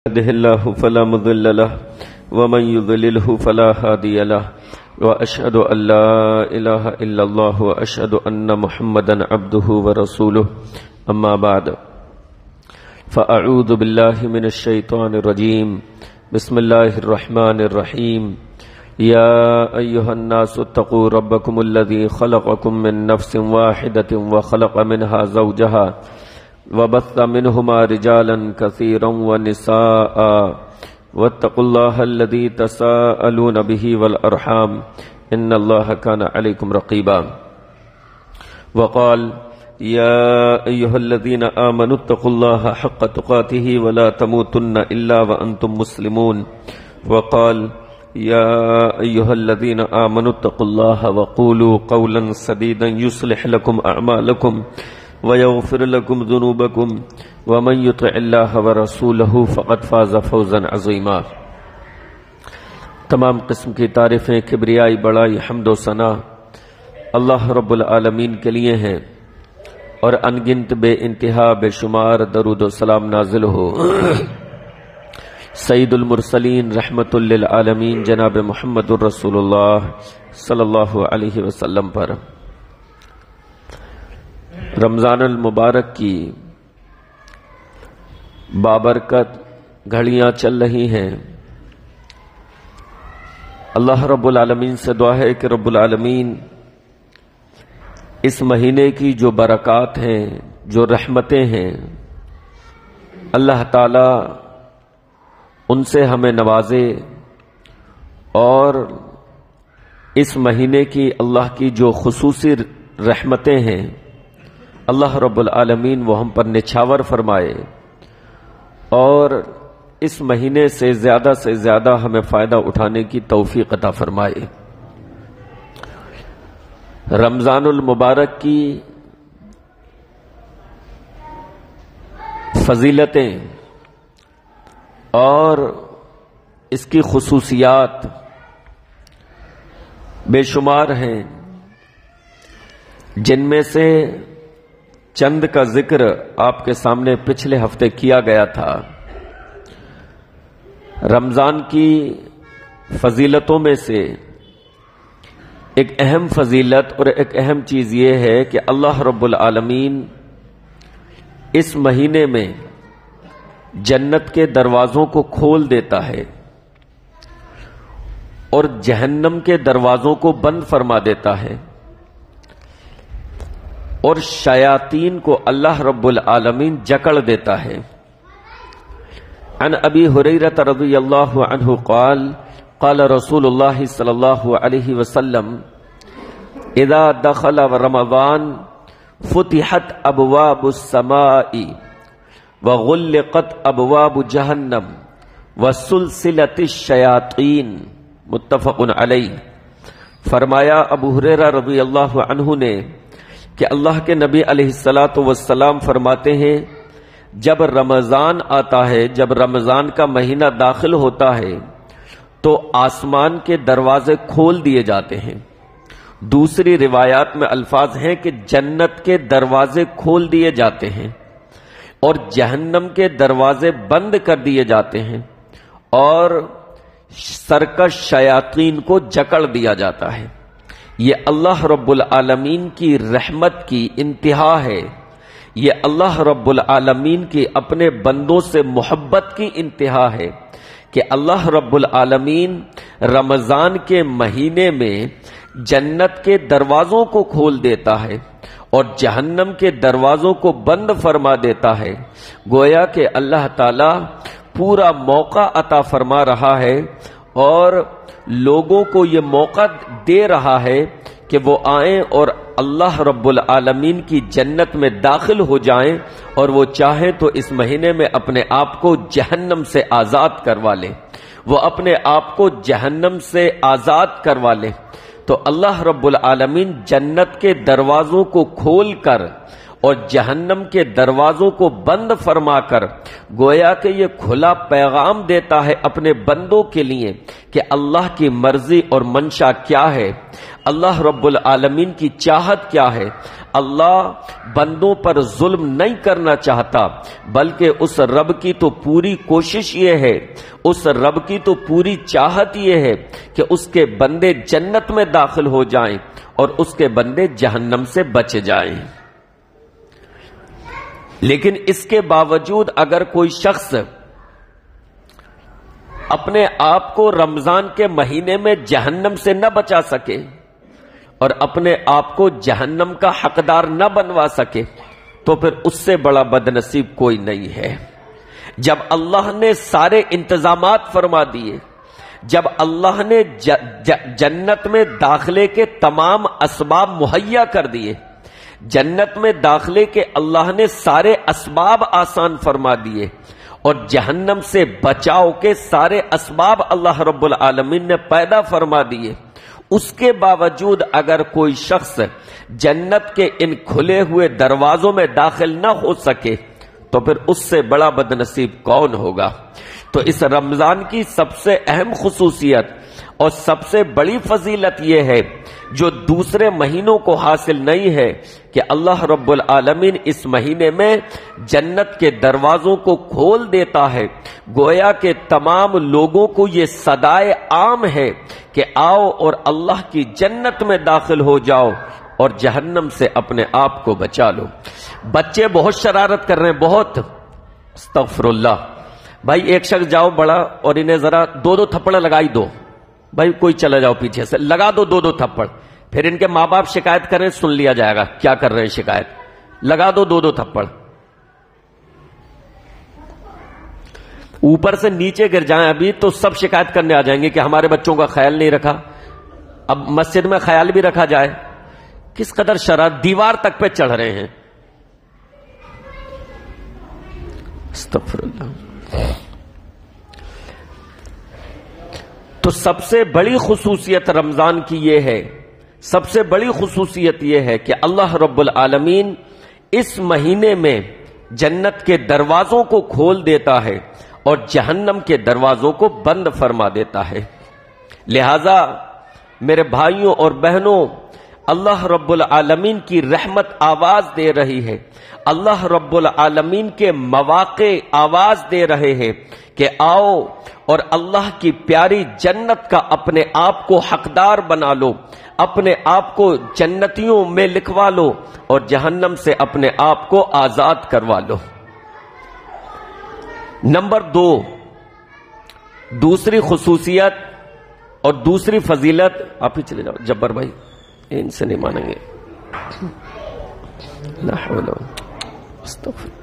يهده الله فلا مضل له ومن يضلله فلا هادي له وأشهد أن لا إله إلا الله وأشهد أن محمدا عبده ورسوله أما بعد فأعوذ بالله من الشيطان الرجيم بسم الله الرحمن الرحيم يا أيها الناس اتقوا ربكم الذي خلقكم من نفس واحدة وخلق منها زوجها وبث منهما رجالا كثيرا ونساء واتقوا الله الذي تساءلون به والأرحام إن الله كان عليكم رقيبا وقال يا أيها الذين آمنوا اتقوا الله حق تقاته ولا تموتن إلا وأنتم مسلمون وقال يا أيها الذين آمنوا اتقوا الله وقولوا قولا سديدا يصلح لكم أعمالكم ويغفر لكم ذنوبكم ومن يطع الله ورسوله فقد فاز فوزا عظيما۔ تمام قسم کی تعریفیں، کبریائی، بڑائی، حمد و ثنا اللہ رب العالمین کے لیے ہیں، اور انگنت بے انتہا بے شمار درود و سلام نازل ہو سید المرسلین رحمت للعالمین جناب محمد الرسول اللہ صلی اللہ علیہ وسلم پر۔ رمضان المبارک کی بابرکت گھڑیاں چل رہی ہیں۔ اللہ رب العالمین سے دعا ہے کہ رب العالمین اس مہینے کی جو برکات ہیں، جو رحمتیں ہیں، اللہ تعالی ان سے ہمیں نوازے، اور اس مہینے کی اللہ کی جو خصوصی رحمتیں ہیں اللہ رب العالمین وہ ہم پر نچھاور فرمائے، اور اس مہینے سے زیادہ ہمیں فائدہ اٹھانے کی توفیق عطا فرمائے۔ رمضان المبارک کی فضیلتیں اور اس کی خصوصیات بے شمار ہیں، جن میں سے چند کا ذکر آپ کے سامنے پچھلے ہفتے کیا گیا تھا۔ رمضان کی فضیلتوں میں سے ایک اہم فضیلت اور ایک اہم چیز یہ ہے کہ اللہ رب العالمین اس مہینے میں جنت کے دروازوں کو کھول دیتا ہے اور جہنم کے دروازوں کو بند فرما دیتا ہے، اور شیاطین کو اللہ رب العالمین جکڑ دیتا ہے۔ عن ابی ہریرہ رضی اللہ عنہ قال قال رسول اللہ صلی اللہ علیہ وسلم اذا دخل رمضان فتحت ابواب السماء وغلقت ابواب جہنم وسلسلت الشیاطین، متفق علیہ۔ فرمایا ابو ہریرہ رضی اللہ عنہ نے کہ اللہ کے نبی علیہ السلام فرماتے ہیں جب رمضان آتا ہے، جب رمضان کا مہینہ داخل ہوتا ہے تو آسمان کے دروازے کھول دیے جاتے ہیں۔ دوسری روایات میں الفاظ ہیں کہ جنت کے دروازے کھول دیے جاتے ہیں اور جہنم کے دروازے بند کر دیے جاتے ہیں، اور سرکش شیاطین کو جکڑ دیا جاتا ہے۔ یہ اللہ رب العالمین کی رحمت کی انتہا ہے، یہ اللہ رب العالمین کی اپنے بندوں سے محبت کی انتہا ہے کہ اللہ رب العالمین رمضان کے مہینے میں جنت کے دروازوں کو کھول دیتا ہے اور جہنم کے دروازوں کو بند فرما دیتا ہے۔ گویا کہ اللہ تعالی پورا موقع عطا فرما رہا ہے اور لوگوں کو یہ موقع دے رہا ہے کہ وہ آئیں اور اللہ رب العالمین کی جنت میں داخل ہو جائیں، اور وہ چاہیں تو اس مہینے میں اپنے آپ کو جہنم سے آزاد کروا لیں، وہ اپنے آپ کو جہنم سے آزاد کروا لیں۔ تو اللہ رب العالمین جنت کے دروازوں کو کھول کر اور جہنم کے دروازوں کو بند فرما کر گویا کہ یہ کھلا پیغام دیتا ہے اپنے بندوں کے لیے کہ اللہ کی مرضی اور منشا کیا ہے، اللہ رب العالمین کی چاہت کیا ہے۔ اللہ بندوں پر ظلم نہیں کرنا چاہتا، بلکہ اس رب کی تو پوری کوشش یہ ہے، اس رب کی تو پوری چاہت یہ ہے کہ اس کے بندے جنت میں داخل ہو جائیں اور اس کے بندے جہنم سے بچ جائیں۔ لیکن اس کے باوجود اگر کوئی شخص اپنے آپ کو رمضان کے مہینے میں جہنم سے نہ بچا سکے اور اپنے آپ کو جہنم کا حقدار نہ بنوا سکے تو پھر اس سے بڑا بد نصیب کوئی نہیں ہے۔ جب اللہ نے سارے انتظامات فرما دیے، جب اللہ نے جنت میں داخلے کے تمام اسباب مہیا کر دیے، جنت میں داخلے کے اللہ نے سارے اسباب آسان فرما دیے اور جہنم سے بچاؤ کے سارے اسباب اللہ رب العالمین نے پیدا فرما دیے، اس کے باوجود اگر کوئی شخص جنت کے ان کھلے ہوئے دروازوں میں داخل نہ ہو سکے تو پھر اس سے بڑا بد نصیب کون ہوگا؟ تو اس رمضان کی سب سے اہم خصوصیت اور سب سے بڑی فضیلت یہ ہے جو دوسرے مہینوں کو حاصل نہیں ہے کہ اللہ رب العالمین اس مہینے میں جنت کے دروازوں کو کھول دیتا ہے، گویا کہ تمام لوگوں کو یہ صدائے عام ہے کہ آؤ اور اللہ کی جنت میں داخل ہو جاؤ اور جہنم سے اپنے آپ کو بچا لو۔ بچے بہت شرارت کر رہے ہیں، بہت، استغفر اللہ۔ بھائی ایک شخص جاؤ بڑا اور انہیں ذرا دو دو تھپڑ لگائی دو، بھائی کوئی چلا جاؤ پیچھے سے لگا دو دو دو تھپڑ، پھر ان کے ماں باپ شکایت کریں، سن لیا جائے گا کیا کر رہے ہیں شکایت، لگا دو دو دو تھپڑ، اوپر سے نیچے گر جائیں ابھی تو سب شکایت کرنے آ جائیں گے کہ ہمارے بچوں کا خیال نہیں رکھا۔ اب مسجد میں خیال بھی رکھا جائے، کس قدر شرارت، دیوار تک پہ چڑھ رہے ہیں، استغفر اللہ۔ تو سب سے بڑی خصوصیت رمضان کی یہ ہے، سب سے بڑی خصوصیت یہ ہے کہ اللہ رب العالمین اس مہینے میں جنت کے دروازوں کو کھول دیتا ہے اور جہنم کے دروازوں کو بند فرما دیتا ہے۔ لہذا میرے بھائیوں اور بہنوں، اللہ رب العالمین کی رحمت آواز دے رہی ہے، اللہ رب العالمین کے مواقع آواز دے رہے ہیں کہ آؤ اور اللہ کی پیاری جنت کا اپنے آپ کو حقدار بنا لو، اپنے آپ کو جنتیوں میں لکھوا لو اور جہنم سے اپنے آپ کو آزاد کروا لو۔ نمبر 2، دوسری خصوصیت اور دوسری فضیلت، آپ ہی چلے جاؤ جبر بھائی، ان سے نہیں مانیں گے، لا حول ولا قوة، استغفر۔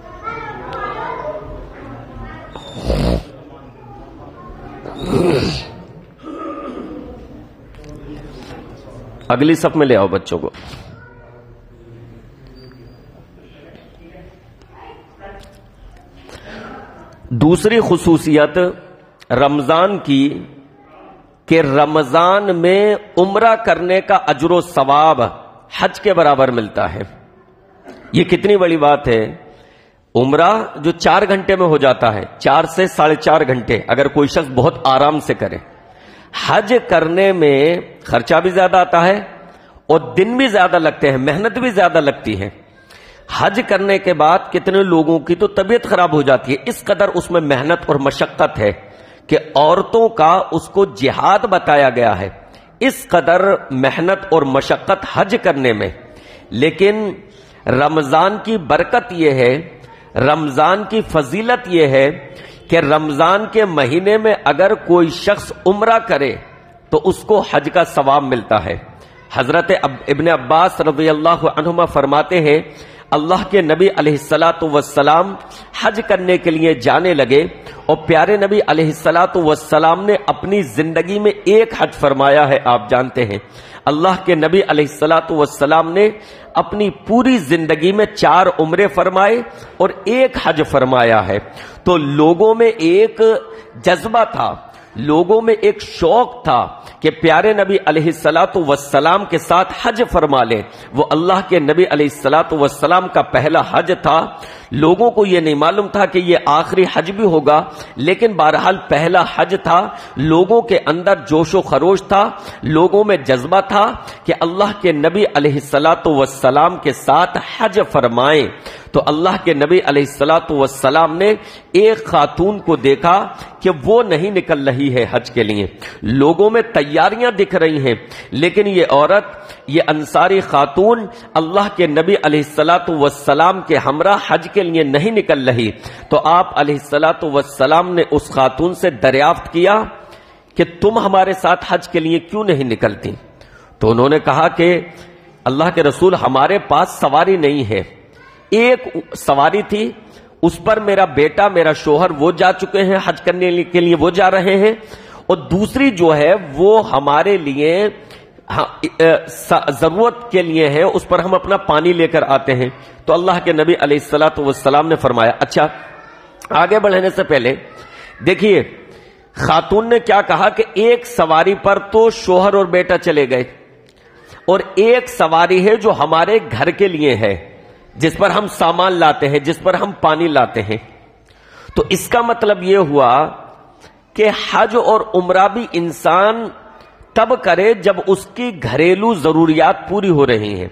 اگلی صف میں لے آؤ بچوں کو۔ دوسری خصوصیت رمضان کی کہ رمضان میں عمرہ کرنے کا اجر و ثواب حج کے برابر ملتا ہے۔ یہ کتنی بڑی بات ہے، عمرہ جو 4 گھنٹے میں ہو جاتا ہے، 4 سے 4.5 گھنٹے اگر کوئی شخص بہت آرام سے کرے، حج کرنے میں خرچہ بھی زیادہ آتا ہے اور دن بھی زیادہ لگتے ہیں، محنت بھی زیادہ لگتی ہے۔ حج کرنے کے بعد کتنے لوگوں کی تو طبیعت خراب ہو جاتی ہے، اس قدر اس میں محنت اور مشقت ہے کہ عورتوں کا اس کو جہاد بتایا گیا ہے، اس قدر محنت اور مشقت حج کرنے میں۔ لیکن رمضان کی برکت یہ ہے، رمضان کی فضیلت یہ ہے کہ رمضان کے مہینے میں اگر کوئی شخص عمرہ کرے تو اس کو حج کا ثواب ملتا ہے۔ حضرت ابن عباس رضی اللہ عنہما فرماتے ہیں اللہ کے نبی علیہ الصلاۃ والسلام حج کرنے کے لیے جانے لگے اور پیارے نبی علیہ الصلاۃ والسلام نے اپنی زندگی میں ایک حج فرمایا ہے، آپ جانتے ہیں اللہ کے نبی علیہ الصلاۃ والسلام نے اپنی پوری زندگی میں 4 عمرے فرمائے اور ایک حج فرمایا ہے۔ تو لوگوں میں ایک جذبہ تھا، لوگوں میں ایک شوق تھا کہ پیارے نبی علیہ الصلوۃ والسلام کے ساتھ حج فرما لیں۔ وہ اللہ کے نبی علیہ الصلوۃ والسلام کا پہلا حج تھا، لوگوں کو یہ نہیں معلوم تھا کہ یہ آخری حج بھی ہوگا، لیکن بہرحال پہلا حج تھا، لوگوں کے اندر جوش و خروش تھا، لوگوں میں جذبہ تھا کہ اللہ کے نبی علیہ الصلوۃ والسلام کے ساتھ حج فرمائیں۔ تو اللہ کے نبی علیہ الصلوۃ والسلام نے ایک خاتون کو دیکھا کہ وہ نہیں نکل رہی ہے حج کے لیے، لوگوں میں تیاریاں دکھ رہی ہیں، لیکن یہ عورت، یہ انصاری خاتون اللہ کے نبی علیہ الصلوۃ والسلام کے ہمراہ حج کے لیے نہیں نکل رہی۔ تو آپ علیہ الصلوۃ والسلام نے اس خاتون سے دریافت کیا کہ تم ہمارے ساتھ حج کے لیے کیوں نہیں نکلتی؟ تو انہوں نے کہا کہ اللہ کے رسول، ہمارے پاس سواری نہیں ہے، ایک سواری تھی، اس پر میرا بیٹا، میرا شوہر وہ جا چکے ہیں حج کرنے کے لیے، وہ جا رہے ہیں، اور دوسری جو ہے وہ ہمارے لیے ضرورت کے لیے ہے، اس پر ہم اپنا پانی لے کر آتے ہیں۔ تو اللہ کے نبی علیہ الصلوۃ والسلام نے فرمایا، اچھا آگے بڑھنے سے پہلے دیکھیے خاتون نے کیا کہا کہ ایک سواری پر تو شوہر اور بیٹا چلے گئے، اور ایک سواری ہے جو ہمارے گھر کے لیے ہے، جس پر ہم سامان لاتے ہیں، جس پر ہم پانی لاتے ہیں۔ تو اس کا مطلب یہ ہوا کہ حج اور عمرہ بھی انسان تب کرے جب اس کی گھریلو ضروریات پوری ہو رہی ہیں،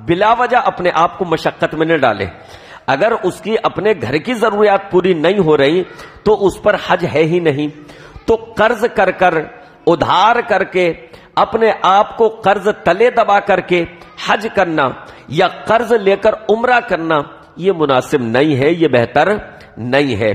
بلا وجہ اپنے آپ کو مشقت میں نہ ڈالے۔ اگر اس کی اپنے گھر کی ضروریات پوری نہیں ہو رہی تو اس پر حج ہے ہی نہیں۔ تو قرض کر کر، ادھار کر کے، اپنے آپ کو قرض تلے دبا کر کے حج کرنا یا قرض لے کر عمرہ کرنا یہ مناسب نہیں ہے، یہ بہتر نہیں ہے۔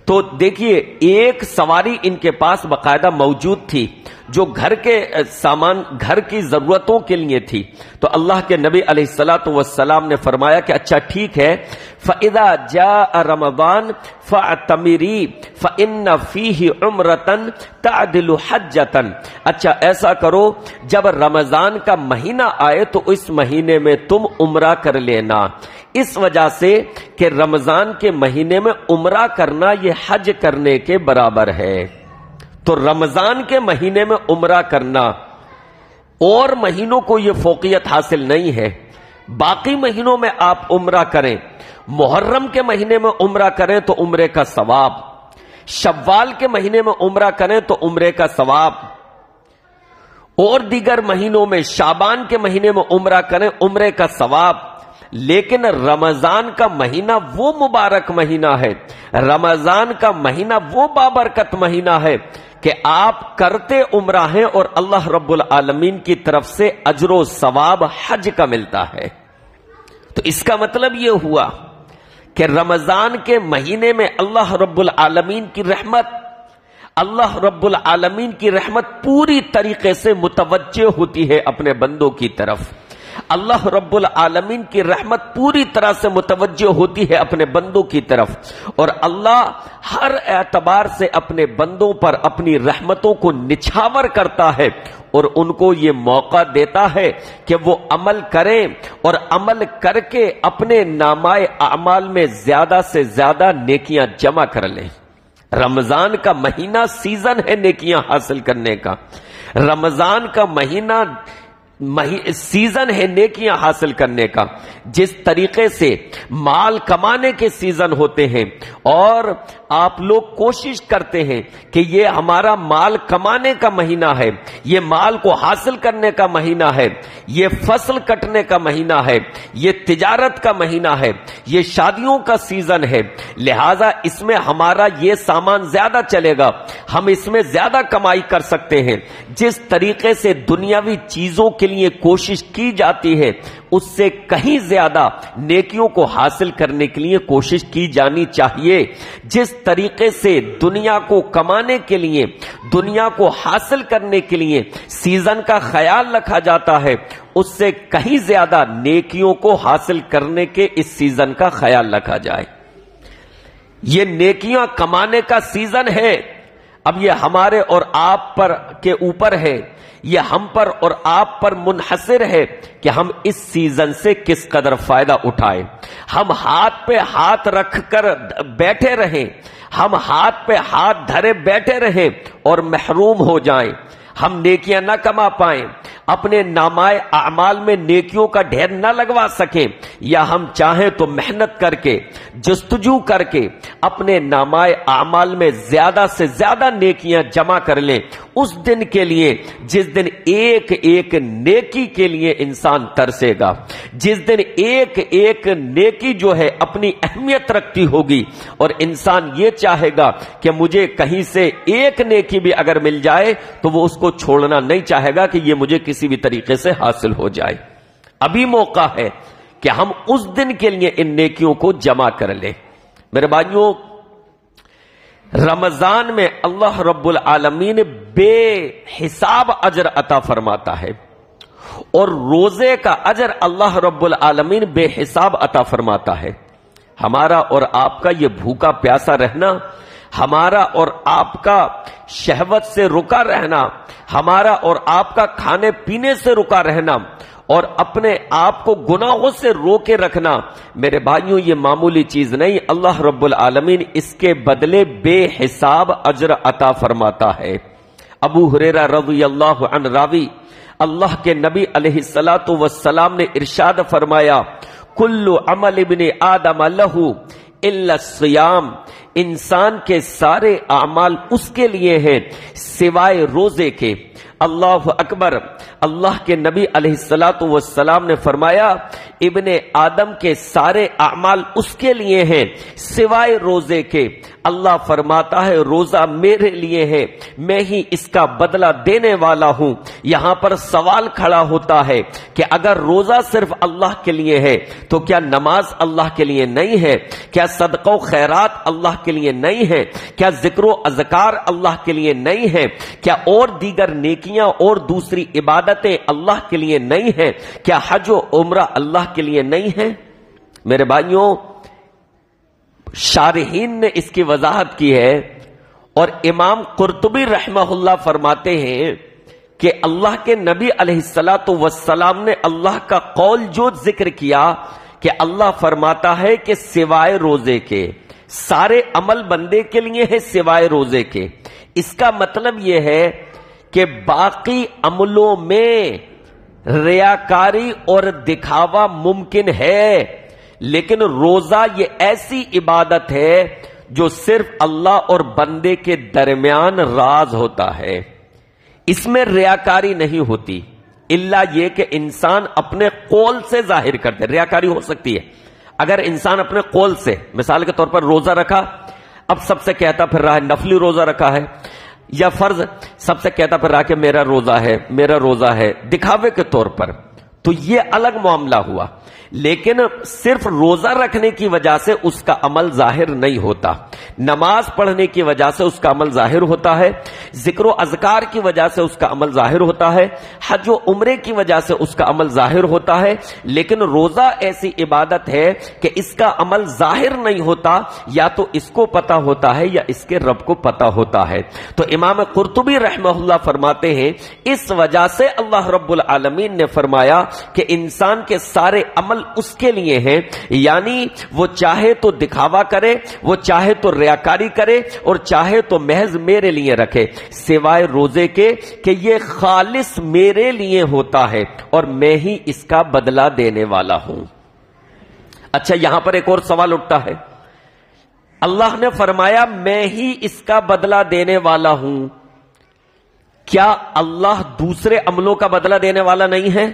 تو دیکھیے ایک سواری ان کے پاس باقاعدہ موجود تھی جو گھر کے سامان، گھر کی ضرورتوں کے لیے تھی۔ تو اللہ کے نبی علیہ الصلوۃ والسلام نے فرمایا کہ اچھا ٹھیک ہے، فَإِذَا جَاءَ رَمَضَانَ فَاعْتَمِرِي فَإِنَّ فِيهِ عُمْرَةً تَعْدِلُ حَجَّةً۔ اچھا ایسا کرو، جب رمضان کا مہینہ آئے تو اس مہینے میں تم عمرہ کر لینا، اس وجہ سے کہ رمضان کے مہینے میں عمرہ کرنا یہ حج کرنے کے برابر ہے۔ تو رمضان کے مہینے میں عمرہ کرنا، اور مہینوں کو یہ فوقیت حاصل نہیں ہے، باقی مہینوں میں آپ عمرہ کریں، محرم کے مہینے میں عمرہ کریں تو عمرے کا ثواب، شوال کے مہینے میں عمرہ کریں تو عمرے کا ثواب، اور دیگر مہینوں میں شعبان کے مہینے میں عمرہ کریں عمرے کا ثواب۔ لیکن رمضان کا مہینہ وہ مبارک مہینہ ہے، رمضان کا مہینہ وہ بابرکت مہینہ ہے کہ آپ کرتے عمرہ ہیں اور اللہ رب العالمین کی طرف سے اجر و ثواب حج کا ملتا ہے۔ تو اس کا مطلب یہ ہوا کہ رمضان کے مہینے میں اللہ رب العالمین کی رحمت، اللہ رب العالمین کی رحمت پوری طریقے سے متوجہ ہوتی ہے اپنے بندوں کی طرف، اللہ رب العالمین کی رحمت پوری طرح سے متوجہ ہوتی ہے اپنے بندوں کی طرف، اور اللہ ہر اعتبار سے اپنے بندوں پر اپنی رحمتوں کو نچھاور کرتا ہے اور ان کو یہ موقع دیتا ہے کہ وہ عمل کریں، اور عمل کر کے اپنے نامۂ اعمال میں زیادہ سے زیادہ نیکیاں جمع کر لیں۔ رمضان کا مہینہ سیزن ہے نیکیاں حاصل کرنے کا، رمضان کا مہینہ سیزن ہے نیکیاں حاصل کرنے کا۔ جس طریقے سے مال کمانے کے سیزن ہوتے ہیں اور آپ لوگ کوشش کرتے ہیں کہ یہ ہمارا مال کمانے کا مہینہ ہے، یہ مال کو حاصل کرنے کا مہینہ ہے، یہ فصل کٹنے کا مہینہ ہے، یہ تجارت کا مہینہ ہے، یہ شادیوں کا سیزن ہے، لہذا اس میں ہمارا یہ سامان زیادہ چلے گا، ہم اس میں زیادہ کمائی کر سکتے ہیں۔ جس طریقے سے دنیاوی چیزوں کے لیے کوشش کی جاتی ہے اس سے کہیں زیادہ نیکیوں کو حاصل کرنے کے لیے کوشش کی جانی چاہیے۔ جس طریقے سے دنیا کو کمانے کے لیے، دنیا کو حاصل کرنے کے لیے سیزن کا خیال رکھا جاتا ہے، اس سے کہیں زیادہ نیکیوں کو حاصل کرنے کے اس سیزن کا خیال رکھا جائے۔ یہ نیکیاں کمانے کا سیزن ہے، اب یہ ہمارے اور آپ پر کے اوپر ہے یہ ہم پر اور آپ پر منحصر ہے کہ ہم اس سیزن سے کس قدر فائدہ اٹھائیں. ہم ہاتھ پہ ہاتھ رکھ کر بیٹھے رہیں، ہم ہاتھ پہ ہاتھ دھرے بیٹھے رہیں اور محروم ہو جائیں، ہم نیکیاں نہ کما پائیں، اپنے نامائے اعمال میں نیکیوں کا ڈھیر نہ لگوا سکیں، یا ہم چاہیں تو محنت کر کے جستجو کر کے اپنے نامائے اعمال میں زیادہ سے زیادہ نیکیاں جمع کر لیں، اس دن کے لیے جس دن ایک ایک نیکی کے لیے انسان ترسے گا، جس دن ایک ایک نیکی جو ہے اپنی اہمیت رکھتی ہوگی، اور انسان یہ چاہے گا کہ مجھے کہیں سے ایک نیکی بھی اگر مل جائے تو وہ اس کو چھوڑنا نہیں چاہے گا کہ یہ مجھے کسی بھی طریقے سے حاصل ہو جائے. ابھی موقع ہے کہ ہم اس دن کے لیے ان نیکیوں کو جمع کر لیں. میرے بھائیوں، رمضان میں اللہ رب العالمین بے حساب اجر عطا فرماتا ہے، اور روزے کا اجر اللہ رب العالمین بے حساب عطا فرماتا ہے. ہمارا اور آپ کا یہ بھوکا پیاسا رہنا، ہمارا اور آپ کا شہوت سے رکا رہنا، ہمارا اور آپ کا کھانے پینے سے رکا رہنا، اور اپنے آپ کو گناہوں سے روکے رکھنا، میرے بھائیوں یہ معمولی چیز نہیں. اللہ رب العالمین اس کے بدلے بے حساب اجر عطا فرماتا ہے. ابو ہریرہ رضی اللہ عنہ راوی، اللہ کے نبی علیہ الصلوۃ والسلام نے ارشاد فرمایا، کل عمل ابن آدم لہ الا الصیام، انسان کے سارے اعمال اس کے لیے ہیں سوائے روزے کے. اللہ اکبر. اللہ کے نبی علیہ الصلوۃ والسلام نے فرمایا ابن آدم کے سارے اعمال اس کے لیے ہیں سوائے روزے کے. اللہ فرماتا ہے روزہ میرے لیے ہے، میں ہی اس کا بدلہ دینے والا ہوں. یہاں پر سوال کھڑا ہوتا ہے کہ اگر روزہ صرف اللہ کے لیے ہے تو کیا نماز اللہ کے لیے نہیں ہے؟ کیا صدقہ و خیرات اللہ کے لیے نہیں ہے؟ کیا ذکر و اذکار اللہ کے لیے نہیں ہے؟ کیا اور دیگر نیکیاں اور دوسری عبادتیں اللہ کے لیے نہیں ہیں؟ کیا حج و عمرہ اللہ کے لیے نہیں ہے؟ میرے بھائیوں، شارحین نے اس کی وضاحت کی ہے، اور امام قرطبی رحمہ اللہ فرماتے ہیں کہ اللہ کے نبی علیہ الصلوۃ والسلام نے اللہ کا قول جو ذکر کیا کہ اللہ فرماتا ہے کہ سوائے روزے کے سارے عمل بندے کے لیے ہے سوائے روزے کے، اس کا مطلب یہ ہے کہ باقی عملوں میں ریاکاری اور دکھاوا ممکن ہے، لیکن روزہ یہ ایسی عبادت ہے جو صرف اللہ اور بندے کے درمیان راز ہوتا ہے، اس میں ریاکاری نہیں ہوتی، الا یہ کہ انسان اپنے قول سے ظاہر کرتے. ریاکاری ہو سکتی ہے اگر انسان اپنے قول سے، مثال کے طور پر روزہ رکھا، اب سب سے کہتا پھر رہا ہے نفلی روزہ رکھا ہے، یا فرض سب سے کہتا پھر رہا کہ میرا روزہ ہے میرا روزہ ہے، دکھاوے کے طور پر، تو یہ الگ معاملہ ہوا. لیکن صرف روزہ رکھنے کی وجہ سے اس کا عمل ظاہر نہیں ہوتا، نماز پڑھنے کی وجہ سے اس کا عمل ظاہر ہوتا ہے، ذکر و اذکار کی وجہ سے اس کا عمل ظاہر ہوتا ہے، حج و عمرے کی وجہ سے اس کا عمل ظاہر ہوتا ہے. لیکن روزہ ایسی عبادت ہے کہ اس کا عمل ظاہر نہیں ہوتا، یا تو اس کو پتا ہوتا ہے یا اس کے رب کو پتا ہوتا ہے. تو امام قرطبی رحمہ اللہ فرماتے ہیں اس وجہ سے اللہ رب العالمین نے فرمایا کہ انسان کے سارے عمل اس کے لیے ہیں، یعنی وہ چاہے تو دکھاوا کرے، وہ چاہے تو ریاکاری کرے، اور چاہے تو محض میرے لیے رکھے، سوائے روزے کے کہ یہ خالص میرے لیے ہوتا ہے اور میں ہی اس کا بدلہ دینے والا ہوں. اچھا، یہاں پر ایک اور سوال اٹھتا ہے، اللہ نے فرمایا میں ہی اس کا بدلہ دینے والا ہوں، کیا اللہ دوسرے عملوں کا بدلہ دینے والا نہیں ہے؟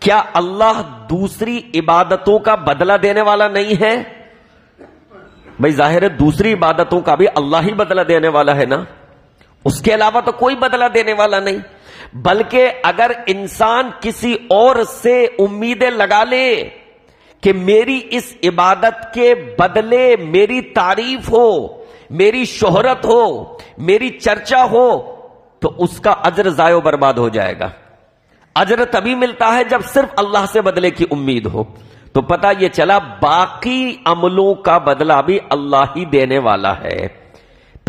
کیا اللہ دوسری عبادتوں کا بدلہ دینے والا نہیں ہے؟ بھائی ظاہر ہے دوسری عبادتوں کا بھی اللہ ہی بدلہ دینے والا ہے نا، اس کے علاوہ تو کوئی بدلہ دینے والا نہیں. بلکہ اگر انسان کسی اور سے امیدیں لگا لے کہ میری اس عبادت کے بدلے میری تعریف ہو، میری شہرت ہو، میری چرچا ہو، تو اس کا اجر ضائع و برباد ہو جائے گا. اجر تبھی ملتا ہے جب صرف اللہ سے بدلے کی امید ہو. تو پتہ یہ چلا باقی عملوں کا بدلہ بھی اللہ ہی دینے والا ہے.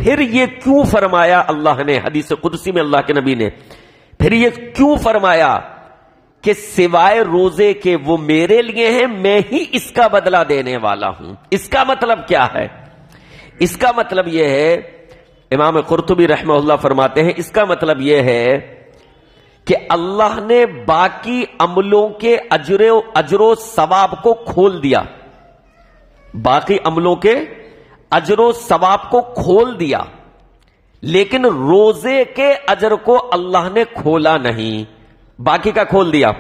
پھر یہ کیوں فرمایا اللہ نے حدیث قدسی میں، اللہ کے نبی نے پھر یہ کیوں فرمایا کہ سوائے روزے کے وہ میرے لیے ہیں، میں ہی اس کا بدلہ دینے والا ہوں؟ اس کا مطلب کیا ہے؟ اس کا مطلب یہ ہے، امام قرطبی رحمہ اللہ فرماتے ہیں، اس کا مطلب یہ ہے کہ اللہ نے باقی عملوں کے اجر و ثواب کو کھول دیا، باقی عملوں کے اجر و ثواب کو کھول دیا، لیکن روزے کے اجر کو اللہ نے کھولا نہیں، باقی کا کھول دیا۔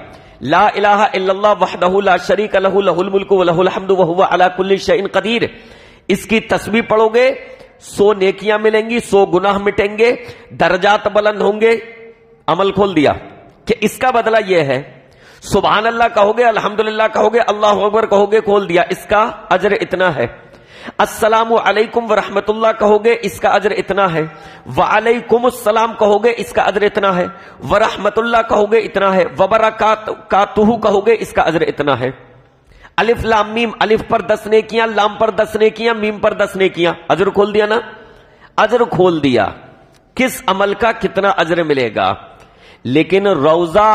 لا الہ الا اللہ وحدہ لا شریک لہ لہ الملک و لہ الحمد وہو علی کل شیء قدیر، اس کی تسبیح پڑھو گے 100 نیکیاں ملیں گی، 100 گناہ مٹیں گے، درجات بلند ہوں گے، عمل کھول دیا کہ اس کا بدلہ یہ ہے۔ سبحان اللہ کہو گے، الحمدللہ کہو گے، اللہ اکبر کہو گے، کھول دیا، اس کا اجر اتنا ہے۔ السلام علیکم ورحمت اللہ کہو گے، اس کا اجر اتنا ہے۔ وعلیکم السلام کہو گے، اس کا اجر اتنا ہے۔ ورحمت اللہ کہو گے، اتنا ہے۔ وبرکاتہ کہو گے، اس کا اجر اتنا ہے۔ الف لام میم، الف پر 10 نیکیاں، لام پر 10 نیکیاں، میم پر 10 نیکیاں، اجر کھول دیا نا، اجر کھول دیا۔ کس عمل کا کتنا اجر ملے گا؟ لیکن روزہ،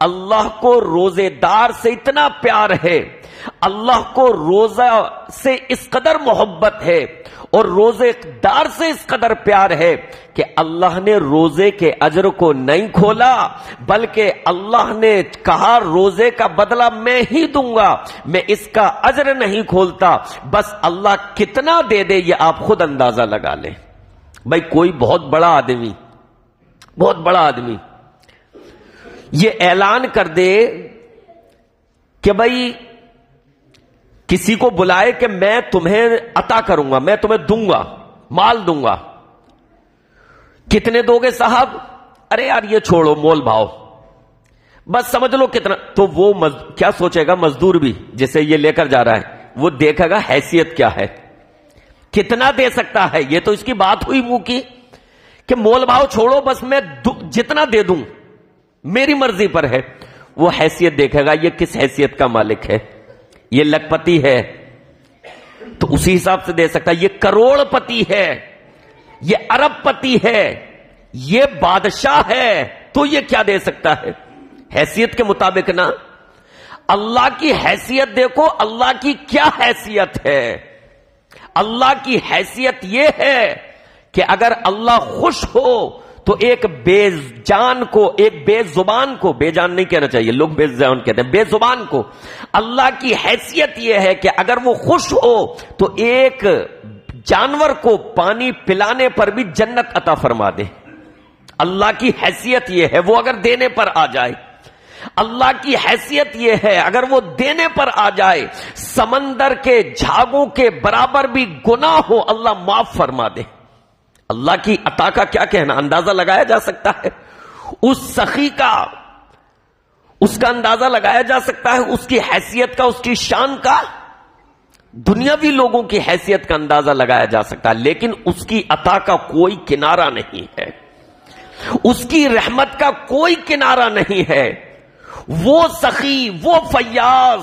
اللہ کو روزے دار سے اتنا پیار ہے، اللہ کو روزہ سے اس قدر محبت ہے اور روزے دار سے اس قدر پیار ہے کہ اللہ نے روزے کے اجر کو نہیں کھولا، بلکہ اللہ نے کہا روزے کا بدلہ میں ہی دوں گا، میں اس کا اجر نہیں کھولتا، بس اللہ کتنا دے دے یہ آپ خود اندازہ لگا لیں۔ بھائی کوئی بہت بڑا آدمی یہ اعلان کر دے کہ بھائی کسی کو بلائے کہ میں تمہیں عطا کروں گا، میں تمہیں دوں گا، مال دوں گا، کتنے دو گے صاحب؟ ارے یار یہ چھوڑو، مول بھاؤ، بس سمجھ لو کتنا۔ تو وہ کیا سوچے گا مزدور بھی جسے یہ لے کر جا رہا ہے؟ وہ دیکھے گا حیثیت کیا ہے، کتنا دے سکتا ہے۔ یہ تو اس کی بات ہوئی منہ کی کہ مول بھاؤ چھوڑو، بس میں جتنا دے دوں میری مرضی پر ہے۔ وہ حیثیت دیکھے گا، یہ کس حیثیت کا مالک ہے، یہ لکھ پتی ہے تو اسی حساب سے دے سکتا ہے، یہ کروڑ پتی ہے، یہ ارب پتی ہے، یہ بادشاہ ہے، تو یہ کیا دے سکتا ہے؟ حیثیت کے مطابق نا۔ اللہ کی حیثیت دیکھو، اللہ کی کیا حیثیت ہے؟ اللہ کی حیثیت یہ ہے کہ اگر اللہ خوش ہو تو ایک بے جان کو، ایک بے زبان کو، بے جان نہیں کہنا چاہیے، لوگ بے زبان کہتے ہیں، بے زبان کو، اللہ کی حیثیت یہ ہے کہ اگر وہ خوش ہو تو ایک جانور کو پانی پلانے پر بھی جنت عطا فرما دے۔ اللہ کی حیثیت یہ ہے، وہ اگر دینے پر آ جائے، اللہ کی حیثیت یہ ہے اگر وہ دینے پر آ جائے، سمندر کے جھاگوں کے برابر بھی گناہ ہو اللہ معاف فرما دے۔ اللہ کی عطا کا کیا کہنا، اندازہ لگایا جا سکتا ہے؟ اس سخی کا، اس کا اندازہ لگایا جا سکتا ہے، اس کی حیثیت کا، اس کی شان کا؟ دنیاوی لوگوں کی حیثیت کا اندازہ لگایا جا سکتا ہے، لیکن اس کی عطا کا کوئی کنارہ نہیں ہے، اس کی رحمت کا کوئی کنارہ نہیں ہے۔ وہ سخی، وہ فیاض،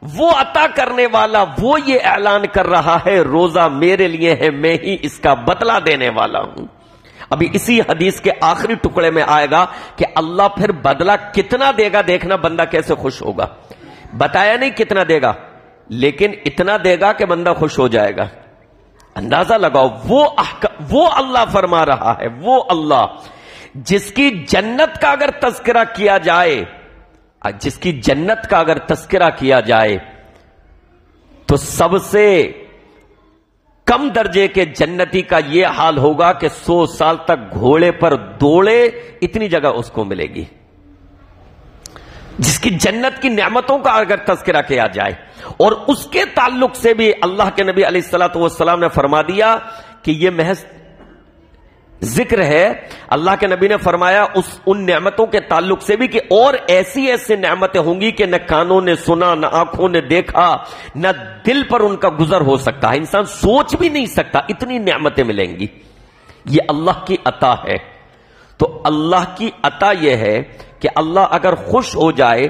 وہ عطا کرنے والا، وہ یہ اعلان کر رہا ہے روزہ میرے لیے ہے، میں ہی اس کا بدلہ دینے والا ہوں۔ ابھی اسی حدیث کے آخری ٹکڑے میں آئے گا کہ اللہ پھر بدلہ کتنا دے گا، دیکھنا بندہ کیسے خوش ہوگا۔ بتایا نہیں کتنا دے گا، لیکن اتنا دے گا کہ بندہ خوش ہو جائے گا۔ اندازہ لگاؤ، وہ اللہ فرما رہا ہے، وہ اللہ جس کی جنت کا اگر تذکرہ کیا جائے، جس کی جنت کا اگر تذکرہ کیا جائے تو سب سے کم درجے کے جنتی کا یہ حال ہوگا کہ 100 سال تک گھوڑے پر دوڑے، اتنی جگہ اس کو ملے گی۔ جس کی جنت کی نعمتوں کا اگر تذکرہ کیا جائے، اور اس کے تعلق سے بھی اللہ کے نبی علیہ الصلوۃ والسلام نے فرما دیا کہ یہ محض ذکر ہے۔ اللہ کے نبی نے فرمایا ان نعمتوں کے تعلق سے بھی کہ اور ایسی ایسی نعمتیں ہوں گی کہ نہ کانوں نے سنا، نہ آنکھوں نے دیکھا، نہ دل پر ان کا گزر ہو سکتا ہے، انسان سوچ بھی نہیں سکتا، اتنی نعمتیں ملیں گی۔ یہ اللہ کی عطا ہے۔ تو اللہ کی عطا یہ ہے کہ اللہ اگر خوش ہو جائے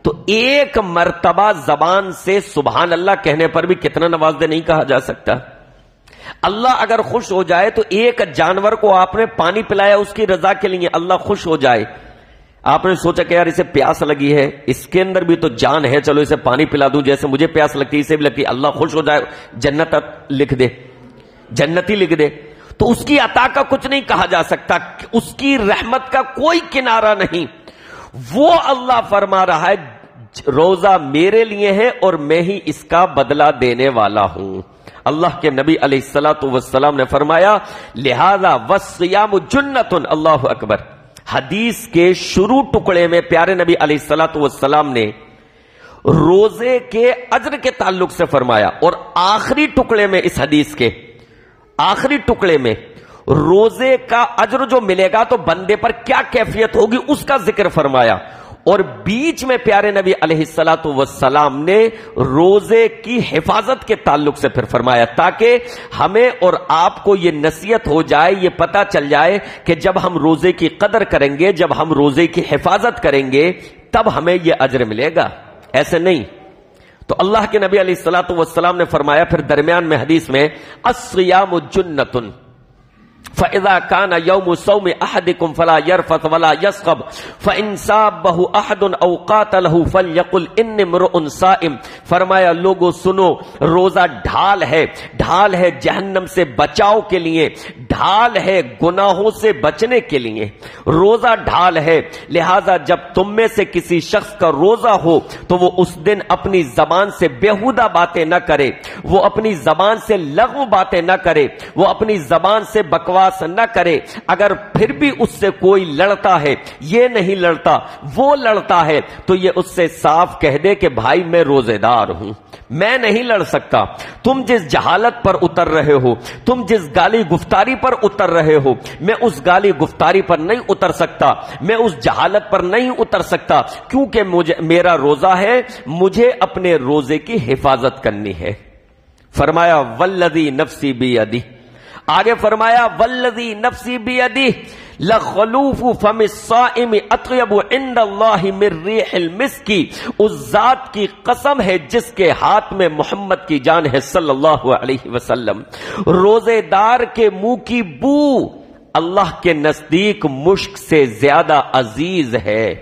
تو ایک مرتبہ زبان سے سبحان اللہ کہنے پر بھی کتنا نواز دہ نہیں کہا جا سکتا۔ اللہ اگر خوش ہو جائے تو ایک جانور کو آپ نے پانی پلایا اس کی رضا کے لیے، اللہ خوش ہو جائے، آپ نے سوچا کہ یار اسے پیاس لگی ہے، اس کے اندر بھی تو جان ہے، چلو اسے پانی پلا دوں، جیسے مجھے پیاس لگتی ہے اسے بھی لگتی ہے، اللہ خوش ہو جائے، جنت لکھ دے، جنتی لکھ دے، تو اس کی عطا کا کچھ نہیں کہا جا سکتا، اس کی رحمت کا کوئی کنارہ نہیں۔ وہ اللہ فرما رہا ہے روزہ میرے لیے ہے اور میں ہی اس کا بدلہ دینے والا ہوں۔ اللہ کے نبی علیہ الصلوۃ والسلام نے فرمایا لہذا والصیام جنۃ، اللہ اکبر۔ حدیث کے شروع ٹکڑے میں پیارے نبی علیہ الصلوۃ والسلام نے روزے کے اجر کے تعلق سے فرمایا، اور آخری ٹکڑے میں اس حدیث کے آخری ٹکڑے میں روزے کا اجر جو ملے گا تو بندے پر کیا کیفیت ہوگی اس کا ذکر فرمایا، اور بیچ میں پیارے نبی علیہ الصلوۃ والسلام نے روزے کی حفاظت کے تعلق سے پھر فرمایا، تاکہ ہمیں اور آپ کو یہ نصیحت ہو جائے، یہ پتہ چل جائے کہ جب ہم روزے کی قدر کریں گے، جب ہم روزے کی حفاظت کریں گے تب ہمیں یہ اجر ملے گا، ایسے نہیں۔ تو اللہ کے نبی علیہ الصلوۃ والسلام نے فرمایا پھر درمیان میں حدیث میں الصیام جنۃ فَإِذَا كَانَ يَوْمُ صَوْمِ أَحَدِكُمْ فَلَا يَرْفَثْ وَلَا يَصْخَبْ فَإِنْ سَابَّهُ أَحَدٌ أَوْ قَاتَلَهُ فَلْيَقُلْ إِنِّي امْرُؤٌ صَائِمٌ۔ فرمایا لوگوں سنو، روزہ ڈھال ہے جہنم سے بچاؤ کے لیے، ڈھال ہے گناہوں سے بچنے کے لیے، روزہ ڈھال ہے، لہذا جب تم میں سے کسی شخص کا روزہ ہو تو وہ اس دن اپنی زبان سے بیہودہ باتیں نہ کرے، وہ اپنی زبان سے لغو باتیں نہ کرے، وہ اپنی زبان سے بکواس نہ کرے، اگر پھر بھی اس سے کوئی لڑتا ہے، یہ نہیں لڑتا وہ لڑتا ہے، تو یہ اس سے صاف کہہ دے کہ بھائی میں روزے دار ہوں، میں نہیں لڑ سکتا۔ تم جس جہالت پر اتر رہے ہو، تم جس گالی گفتاری پر اتر رہے ہو، میں اس گالی گفتاری پر نہیں اتر سکتا، میں اس جہالت پر نہیں اتر سکتا، کیونکہ میرا روزہ ہے، مجھے اپنے روزے کی حفاظت کرنی ہے۔ فرمایا والذی نفسی بیدی، آگے فرمایا والذی نفسی بیدی لخلوف فم الصائم اطیب عند اللہ من ریح المسک، اس ذات کی قسم ہے جس کے ہاتھ میں محمد کی جان ہے صلی اللہ علیہ وسلم، روزے دار کے منہ کی بو اللہ کے نزدیک مشک سے زیادہ عزیز ہے۔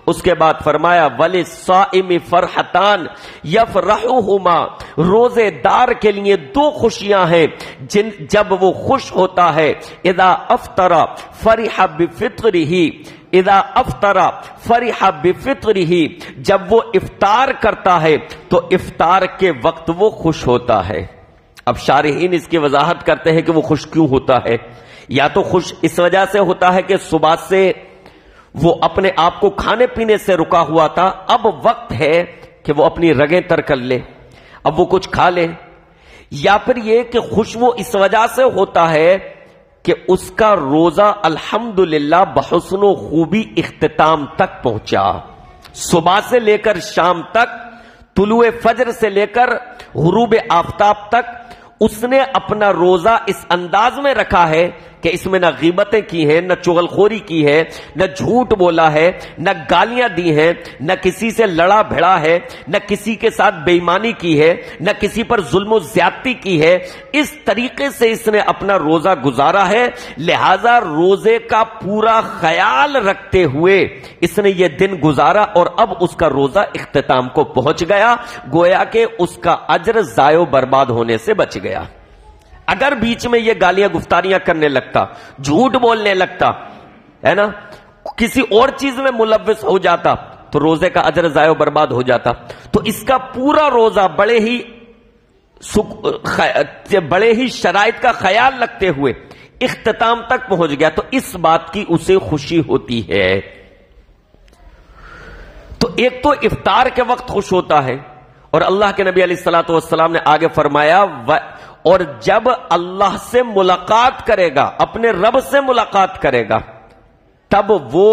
اس کے بعد فرمایا وَلِلصَّائِمِ فَرْحَتَانِ يَفْرَحُهُمَا، روزے دار کے لیے دو خوشیاں ہیں جب وہ خوش ہوتا ہے، اذا افطر فرح بفطرہ، اذا افطر فرح بفطرہ، جب وہ افطار کرتا ہے تو افطار کے وقت وہ خوش ہوتا ہے۔ اب شارحین اس کی وضاحت کرتے ہیں کہ وہ خوش کیوں ہوتا ہے، یا تو خوش اس وجہ سے ہوتا ہے کہ صبح سے وہ اپنے آپ کو کھانے پینے سے رکا ہوا تھا، اب وقت ہے کہ وہ اپنی رگیں تر کر لے، اب وہ کچھ کھا لے، یا پھر یہ کہ خوش وہ اس وجہ سے ہوتا ہے کہ اس کا روزہ الحمدللہ بحسن و خوبی اختتام تک پہنچا، صبح سے لے کر شام تک، طلوع فجر سے لے کر غروب آفتاب تک اس نے اپنا روزہ اس انداز میں رکھا ہے کہ اس میں نہ غیبتیں کی ہیں، نہ چغلخوری کی ہے، نہ جھوٹ بولا ہے، نہ گالیاں دی ہیں، نہ کسی سے لڑا بھڑا ہے، نہ کسی کے ساتھ بے ایمانی کی ہے، نہ کسی پر ظلم و زیادتی کی ہے، اس طریقے سے اس نے اپنا روزہ گزارا ہے، لہذا روزے کا پورا خیال رکھتے ہوئے اس نے یہ دن گزارا اور اب اس کا روزہ اختتام کو پہنچ گیا، گویا کہ اس کا اجر ضائع و برباد ہونے سے بچ گیا۔ اگر بیچ میں یہ گالیاں گفتاریاں کرنے لگتا، جھوٹ بولنے لگتا ہے نا، کسی اور چیز میں ملوث ہو جاتا تو روزے کا اجر ضائع و برباد ہو جاتا۔ تو اس کا پورا روزہ بڑے ہی شرائط کا خیال رکھتے ہوئے اختتام تک پہنچ گیا، تو اس بات کی اسے خوشی ہوتی ہے۔ تو ایک تو افطار کے وقت خوش ہوتا ہے، اور اللہ کے نبی علیہ الصلوۃ والسلام نے آگے فرمایا اور جب اللہ سے ملاقات کرے گا، اپنے رب سے ملاقات کرے گا، تب وہ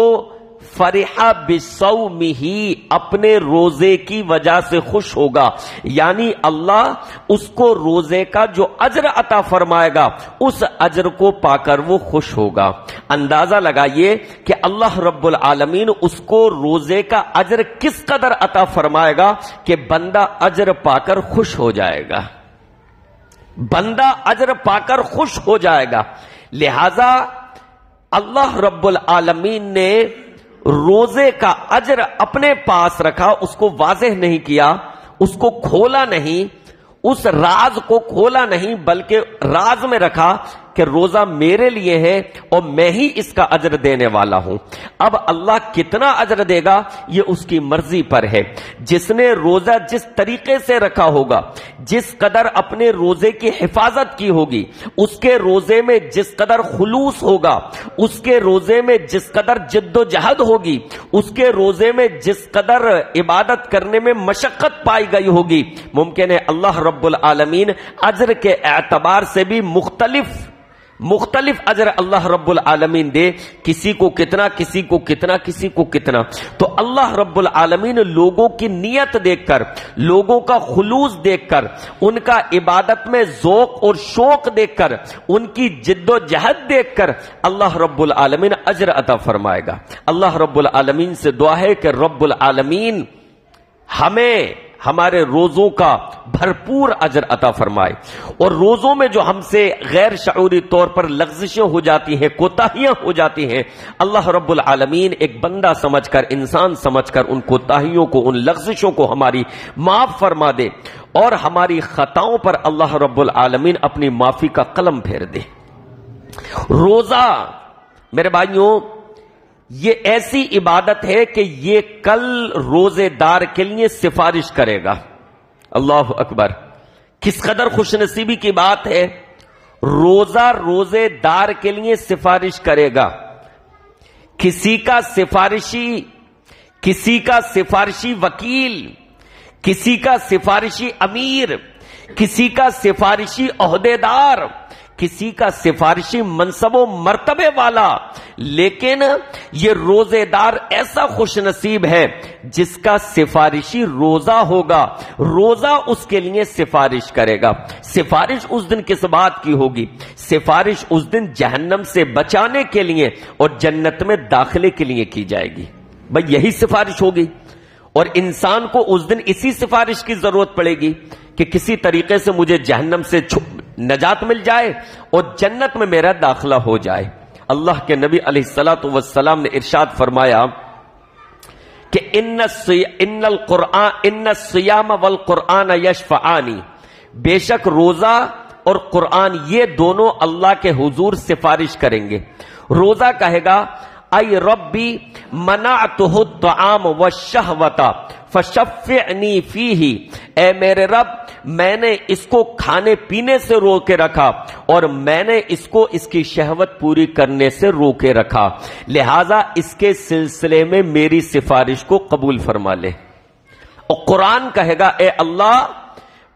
فرح بصومہ، اپنے روزے کی وجہ سے خوش ہوگا، یعنی اللہ اس کو روزے کا جو اجر عطا فرمائے گا اس اجر کو پا کر وہ خوش ہوگا۔ اندازہ لگائیے کہ اللہ رب العالمین اس کو روزے کا اجر کس قدر عطا فرمائے گا کہ بندہ اجر پا کر خوش ہو جائے گا۔ بندہ اجر پا کر خوش ہو جائے گا۔ لہذا اللہ رب العالمین نے روزے کا اجر اپنے پاس رکھا، اس کو واضح نہیں کیا، اس کو کھولا نہیں، اس راز کو کھولا نہیں، بلکہ راز میں رکھا کہ روزہ میرے لیے ہے اور میں ہی اس کا اجر دینے والا ہوں۔ اب اللہ کتنا اجر دے گا یہ اس کی مرضی پر ہے۔ جس نے روزہ جس طریقے سے رکھا ہوگا، جس قدر اپنے روزے کی حفاظت کی ہوگی، اس کے روزے میں جس قدر خلوص ہوگا، اس کے روزے میں جس قدر جد و جہد ہوگی، اس کے روزے میں جس قدر عبادت کرنے میں مشقت پائی گئی ہوگی، ممکن ہے اللہ رب العالمین اجر کے اعتبار سے بھی مختلف اجر اللہ رب العالمین دے، کسی کو کتنا، کسی کو کتنا، کسی کو کتنا۔ تو اللہ رب العالمین لوگوں کی نیت دیکھ کر، لوگوں کا خلوص دیکھ کر، ان کا عبادت میں ذوق اور شوق دیکھ کر، ان کی جد و جہد دیکھ کر اللہ رب العالمین اجر عطا فرمائے گا۔ اللہ رب العالمین سے دعا ہے کہ رب العالمین ہمیں ہمارے روزوں کا بھرپور اجر عطا فرمائے، اور روزوں میں جو ہم سے غیر شعوری طور پر لغزشیں ہو جاتی ہیں، کوتاہیاں ہو جاتی ہیں، اللہ رب العالمین ایک بندہ سمجھ کر، انسان سمجھ کر ان کوتاہیوں کو، ان لغزشوں کو ہماری معاف فرما دے، اور ہماری خطاؤں پر اللہ رب العالمین اپنی معافی کا قلم پھیر دے۔ روزہ میرے بھائیوں یہ ایسی عبادت ہے کہ یہ کل روزے دار کے لیے سفارش کرے گا۔ اللہ اکبر، کس قدر خوش نصیبی کی بات ہے، روزہ روزے دار کے لیے سفارش کرے گا۔ کسی کا سفارشی وکیل، کسی کا سفارشی امیر، کسی کا سفارشی عہدیدار، کسی کا سفارشی منصب و مرتبے والا، لیکن یہ روزے دار ایسا خوش نصیب ہے جس کا سفارشی روزہ ہوگا، روزہ اس کے لیے سفارش کرے گا۔ سفارش اس دن کس بات کی ہوگی؟ سفارش اس دن جہنم سے بچانے کے لیے اور جنت میں داخلے کے لیے کی جائے گی۔ بھئی یہی سفارش ہوگی، اور انسان کو اس دن اسی سفارش کی ضرورت پڑے گی کہ کسی طریقے سے مجھے جہنم سے نجات مل جائے اور جنت میں میرا داخلہ ہو جائے۔ اللہ کے نبی علیہ الصلوۃ والسلام نے ارشاد فرمایا کہ ان الصیام والقرآن یشفعان، بے شک روزہ اور قرآن یہ دونوں اللہ کے حضور سفارش کریں گے۔ روزہ کہے گا اے ربی منعتہ الطعام والشہوۃ فشفعنی فیہ، اے میرے رب میں نے اس کو کھانے پینے سے روکے رکھا اور میں نے اس کو اس کی شہوت پوری کرنے سے روکے رکھا، لہذا اس کے سلسلے میں میری سفارش کو قبول فرما لے۔ اور قرآن کہے گا اے اللہ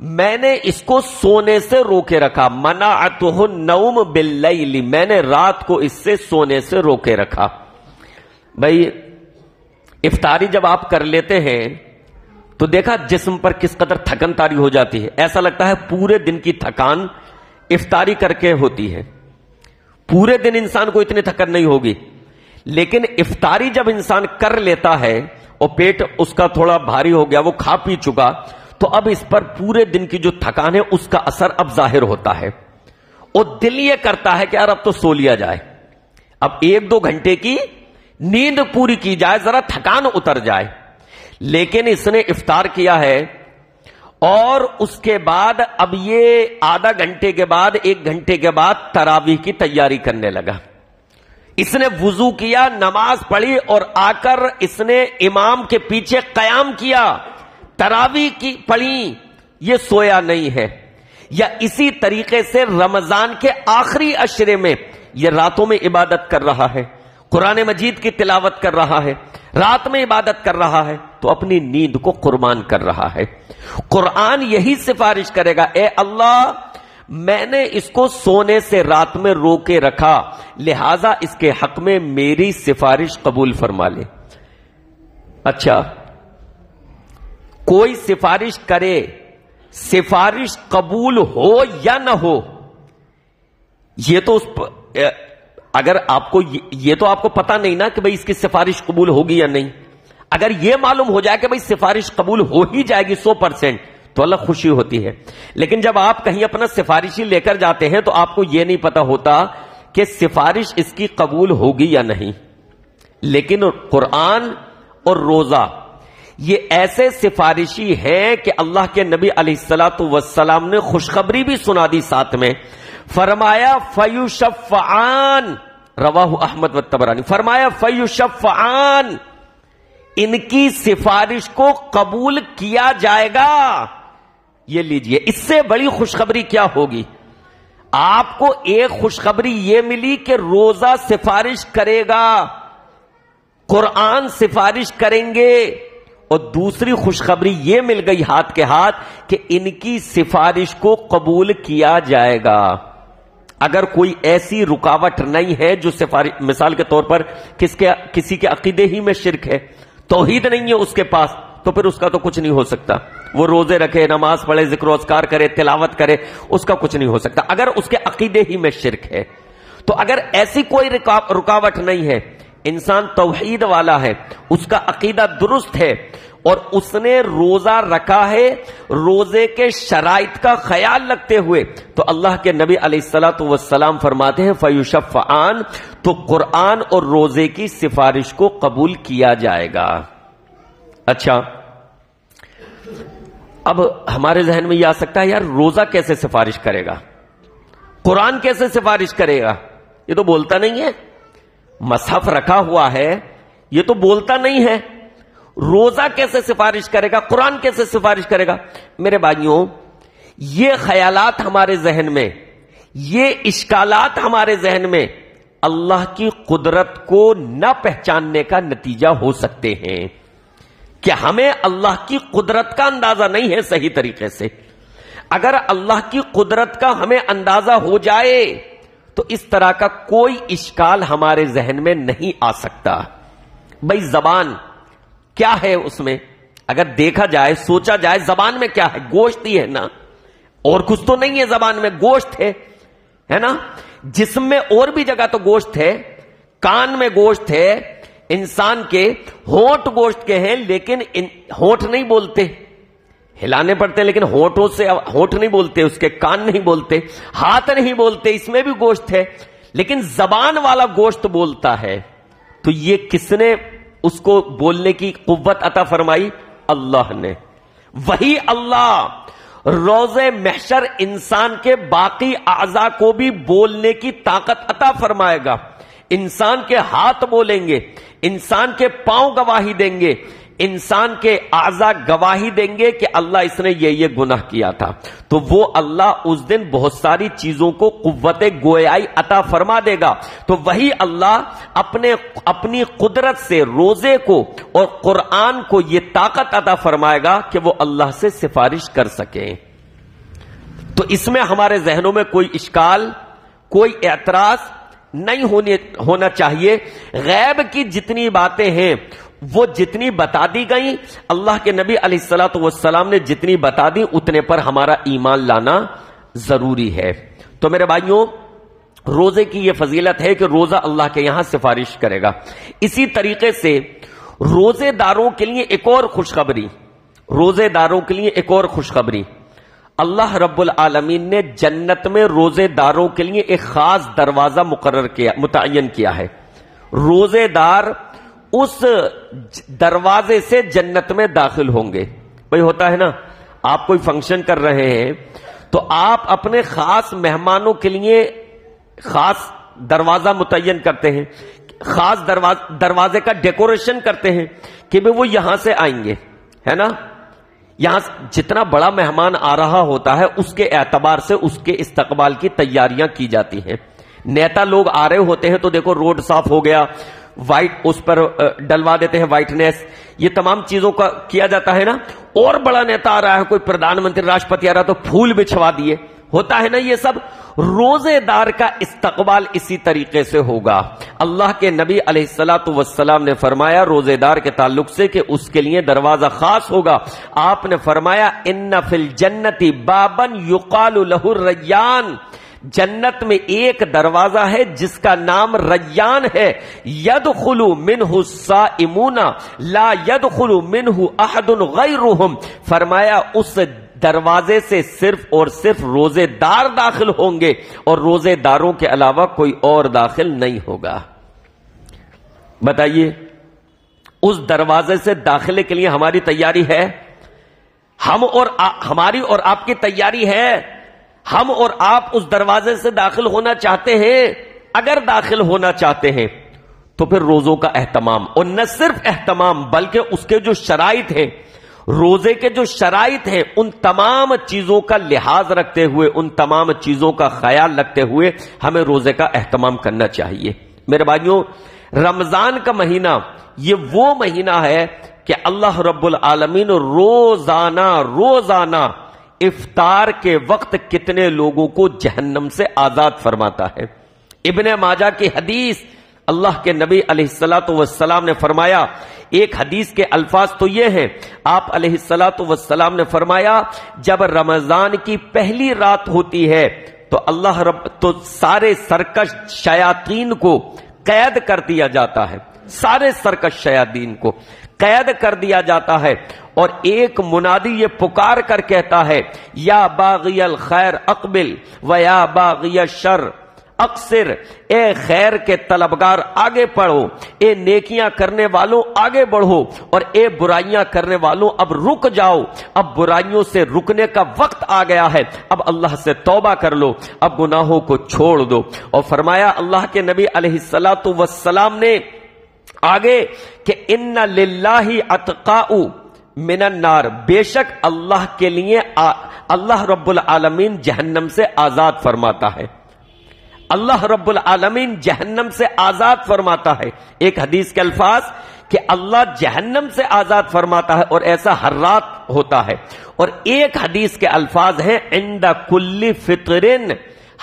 میں نے اس کو سونے سے روکے رکھا، منعتہ النوم باللیل، میں نے رات کو اس سے سونے سے روکے رکھا۔ بھائی افطاری جب آپ کر لیتے ہیں تو دیکھا جسم پر کس قدر تھکن طاری ہو جاتی ہے، ایسا لگتا ہے پورے دن کی تھکان افطاری کر کے ہوتی ہے۔ پورے دن انسان کو اتنی تھکن نہیں ہوگی، لیکن افطاری جب انسان کر لیتا ہے اور پیٹ اس کا تھوڑا بھاری ہو گیا، وہ کھا پی چکا، تو اب اس پر پورے دن کی جو تھکان ہے اس کا اثر اب ظاہر ہوتا ہے، اور دل یہ کرتا ہے کہ یار اب تو سو لیا جائے، اب 1-2 گھنٹے کی نیند پوری کی جائے، ذرا تھکان اتر جائے۔ لیکن اس نے افطار کیا ہے اور اس کے بعد اب یہ آدھا گھنٹے کے بعد 1 گھنٹے کے بعد تراویح کی تیاری کرنے لگا۔ اس نے وضو کیا، نماز پڑھی اور آ کر اس نے امام کے پیچھے قیام کیا، تراویح کی پڑھی، یہ سویا نہیں ہے۔ یا اسی طریقے سے رمضان کے آخری عشرے میں یہ راتوں میں عبادت کر رہا ہے، قرآن مجید کی تلاوت کر رہا ہے، رات میں عبادت کر رہا ہے، تو اپنی نیند کو قربان کر رہا ہے۔ قرآن یہی سفارش کرے گا اے اللہ میں نے اس کو سونے سے رات میں روکے رکھا، لہذا اس کے حق میں میری سفارش قبول فرما لے۔ اچھا، کوئی سفارش کرے، سفارش قبول ہو یا نہ ہو، یہ تو اگر آپ کو یہ تو آپ کو پتا نہیں نا کہ بھئی اس کی سفارش قبول ہوگی یا نہیں۔ اگر یہ معلوم ہو جائے کہ بھئی سفارش قبول ہو ہی جائے گی 100%، تو الگ خوشی ہوتی ہے. لیکن جب آپ کہیں اپنا سفارشی لے کر جاتے ہیں تو آپ کو یہ نہیں پتا ہوتا کہ سفارش اس کی قبول ہوگی یا نہیں. لیکن قرآن اور روزہ یہ ایسے سفارشی ہیں کہ اللہ کے نبی علیہ الصلوۃ والسلام نے خوشخبری بھی سنا دی ساتھ میں. فرمایا فیشفعان، رواہ احمد والطبرانی، فرمایا فیشفعان، ان کی سفارش کو قبول کیا جائے گا. یہ لیجئے، اس سے بڑی خوشخبری کیا ہوگی؟ آپ کو ایک خوشخبری یہ ملی کہ روزہ سفارش کرے گا، قرآن سفارش کریں گے، اور دوسری خوشخبری یہ مل گئی ہاتھ کے ہاتھ کہ ان کی سفارش کو قبول کیا جائے گا. اگر کوئی ایسی رکاوٹ نہیں ہے جو سفارش، مثال کے طور پر کسی کے عقیدے ہی میں شرک ہے، توحید نہیں ہے اس کے پاس، تو پھر اس کا تو کچھ نہیں ہو سکتا. وہ روزے رکھے، نماز پڑھے، ذکر و اذکار کرے، تلاوت کرے، اس کا کچھ نہیں ہو سکتا اگر اس کے عقیدے ہی میں شرک ہے. تو اگر ایسی کوئی رکاوٹ نہیں ہے، انسان توحید والا ہے، اس کا عقیدہ درست ہے، اور اس نے روزہ رکھا ہے روزے کے شرائط کا خیال رکھتے ہوئے، تو اللہ کے نبی علیہ الصلوۃ والسلام فرماتے ہیں فیشفعان، تو قرآن اور روزے کی سفارش کو قبول کیا جائے گا. اچھا، اب ہمارے ذہن میں یہ آ سکتا ہے یار روزہ کیسے سفارش کرے گا، قرآن کیسے سفارش کرے گا، یہ تو بولتا نہیں ہے. مصحف رکھا ہوا ہے، یہ تو بولتا نہیں ہے، روزہ کیسے سفارش کرے گا، قرآن کیسے سفارش کرے گا؟ میرے بھائیوں، یہ خیالات ہمارے ذہن میں، یہ اشکالات ہمارے ذہن میں اللہ کی قدرت کو نہ پہچاننے کا نتیجہ ہو سکتے ہیں کہ ہمیں اللہ کی قدرت کا اندازہ نہیں ہے صحیح طریقے سے. اگر اللہ کی قدرت کا ہمیں اندازہ ہو جائے تو اس طرح کا کوئی اشکال ہمارے ذہن میں نہیں آ سکتا. بھئی زبان کیا ہے، اس میں اگر دیکھا جائے، سوچا جائے، زبان میں کیا ہے؟ گوشت ہی ہے نا، اور کچھ تو نہیں ہے. زبان میں گوشت ہے نا، جسم میں اور بھی جگہ تو گوشت ہے، کان میں گوشت ہے، انسان کے ہونٹ گوشت کے ہیں، لیکن ہونٹ نہیں بولتے، ہلانے پڑتے ہیں، لیکن ہونٹوں سے ہونٹ نہیں بولتے، اس کے کان نہیں بولتے، ہاتھ نہیں بولتے، اس میں بھی گوشت ہے، لیکن زبان والا گوشت بولتا ہے. تو یہ کس نے اس کو بولنے کی قوت عطا فرمائی؟ اللہ نے. وہی اللہ روز محشر انسان کے باقی اعضاء کو بھی بولنے کی طاقت عطا فرمائے گا. انسان کے ہاتھ بولیں گے، انسان کے پاؤں گواہی دیں گے، انسان کے اعضاء گواہی دیں گے کہ اللہ اس نے یہ گناہ کیا تھا. تو وہ اللہ اس دن بہت ساری چیزوں کو قوت گویائی عطا فرما دے گا. تو وہی اللہ اپنی قدرت سے روزے کو اور قرآن کو یہ طاقت عطا فرمائے گا کہ وہ اللہ سے سفارش کر سکیں. تو اس میں ہمارے ذہنوں میں کوئی اشکال، کوئی اعتراض نہیں ہونا چاہیے. غیب کی جتنی باتیں ہیں وہ جتنی بتا دی گئیں، اللہ کے نبی علیہ الصلوۃ والسلام نے جتنی بتا دی، اتنے پر ہمارا ایمان لانا ضروری ہے. تو میرے بھائیوں، روزے کی یہ فضیلت ہے کہ روزہ اللہ کے یہاں سفارش کرے گا. اسی طریقے سے روزے داروں کے لیے ایک اور خوشخبری، روزے داروں کے لیے ایک اور خوشخبری، اللہ رب العالمین نے جنت میں روزے داروں کے لیے ایک خاص دروازہ متعین کیا ہے. روزے دار اس دروازے سے جنت میں داخل ہوں گے. بھئی ہوتا ہے نا، آپ کوئی فنکشن کر رہے ہیں تو آپ اپنے خاص مہمانوں کے لیے خاص دروازہ متعین کرتے ہیں، خاص دروازے کا ڈیکوریشن کرتے ہیں کہ وہ یہاں سے آئیں گے، ہے نا. یہاں جتنا بڑا مہمان آ رہا ہوتا ہے اس کے اعتبار سے اس کے استقبال کی تیاریاں کی جاتی ہیں. نیتا لوگ آ رہے ہوتے ہیں تو دیکھو روڈ صاف ہو گیا، وائٹ اس پر ڈلوا دیتے ہیں وائٹنس، یہ تمام چیزوں کا کیا جاتا ہے نا. اور بڑا نیتا آ رہا ہے، کوئی پردھان منتری، راشٹرپتی آ رہا تو پھول بچھوا دیے، ہوتا ہے نا یہ سب. روزے دار کا استقبال اسی طریقے سے ہوگا. اللہ کے نبی علیہ الصلوۃ والسلام نے فرمایا روزے دار کے تعلق سے کہ اس کے لیے دروازہ خاص ہوگا. آپ نے فرمایا ان فی الجنت بابا یقال لہ الریان، جنت میں ایک دروازہ ہے جس کا نام ریان ہے. یدخل منہ الصائمون لا یدخل منہ احد غیرہم، فرمایا اس دروازے سے صرف اور صرف روزے دار داخل ہوں گے اور روزے داروں کے علاوہ کوئی اور داخل نہیں ہوگا۔ بتائیے اس دروازے سے داخلے کے لیے ہماری تیاری ہے؟ ہماری اور آپ کی تیاری ہے؟ ہم اور آپ اس دروازے سے داخل ہونا چاہتے ہیں؟ اگر داخل ہونا چاہتے ہیں تو پھر روزوں کا اہتمام، اور نہ صرف اہتمام بلکہ اس کے جو شرائط ہیں، روزے کے جو شرائط ہیں، ان تمام چیزوں کا لحاظ رکھتے ہوئے، ان تمام چیزوں کا خیال رکھتے ہوئے ہمیں روزے کا اہتمام کرنا چاہیے۔ میرے بھائیوں، رمضان کا مہینہ یہ وہ مہینہ ہے کہ اللہ رب العالمین روزانہ افطار کے وقت کتنے لوگوں کو جہنم سے آزاد فرماتا ہے۔ ابن ماجہ کی حدیث، اللہ کے نبی علیہ الصلوۃ والسلام نے فرمایا، ایک حدیث کے الفاظ تو یہ ہیں، آپ علیہ الصلوۃ والسلام نے فرمایا جب رمضان کی پہلی رات ہوتی ہے تو سارے سرکش شیاطین کو قید کر دیا جاتا ہے، سارے سرکش شیاطین کو قید کر دیا جاتا ہے، اور ایک منادی یہ پکار کر کہتا ہے، یا باغی الخیر اقبل و یا باغی الشر اقصر، اے خیر کے طلبگار آگے بڑھو، اے نیکیاں کرنے والوں آگے بڑھو، اور اے برائیاں کرنے والوں اب رک جاؤ، اب برائیوں سے رکنے کا وقت آ گیا ہے، اب اللہ سے توبہ کر لو، اب گناہوں کو چھوڑ دو۔ اور فرمایا اللہ کے نبی علیہ الصلوۃ والسلام نے آگے کہ ان للہ اتقاء من النار، بے شک اللہ کے لیے اللہ رب العالمین جہنم سے آزاد فرماتا ہے، اللہ رب العالمین جہنم سے آزاد فرماتا ہے۔ ایک حدیث کے الفاظ کہ اللہ جہنم سے آزاد فرماتا ہے، اور ایسا ہر رات ہوتا ہے، اور ایک حدیث کے الفاظ ہیں عند کل فطرن،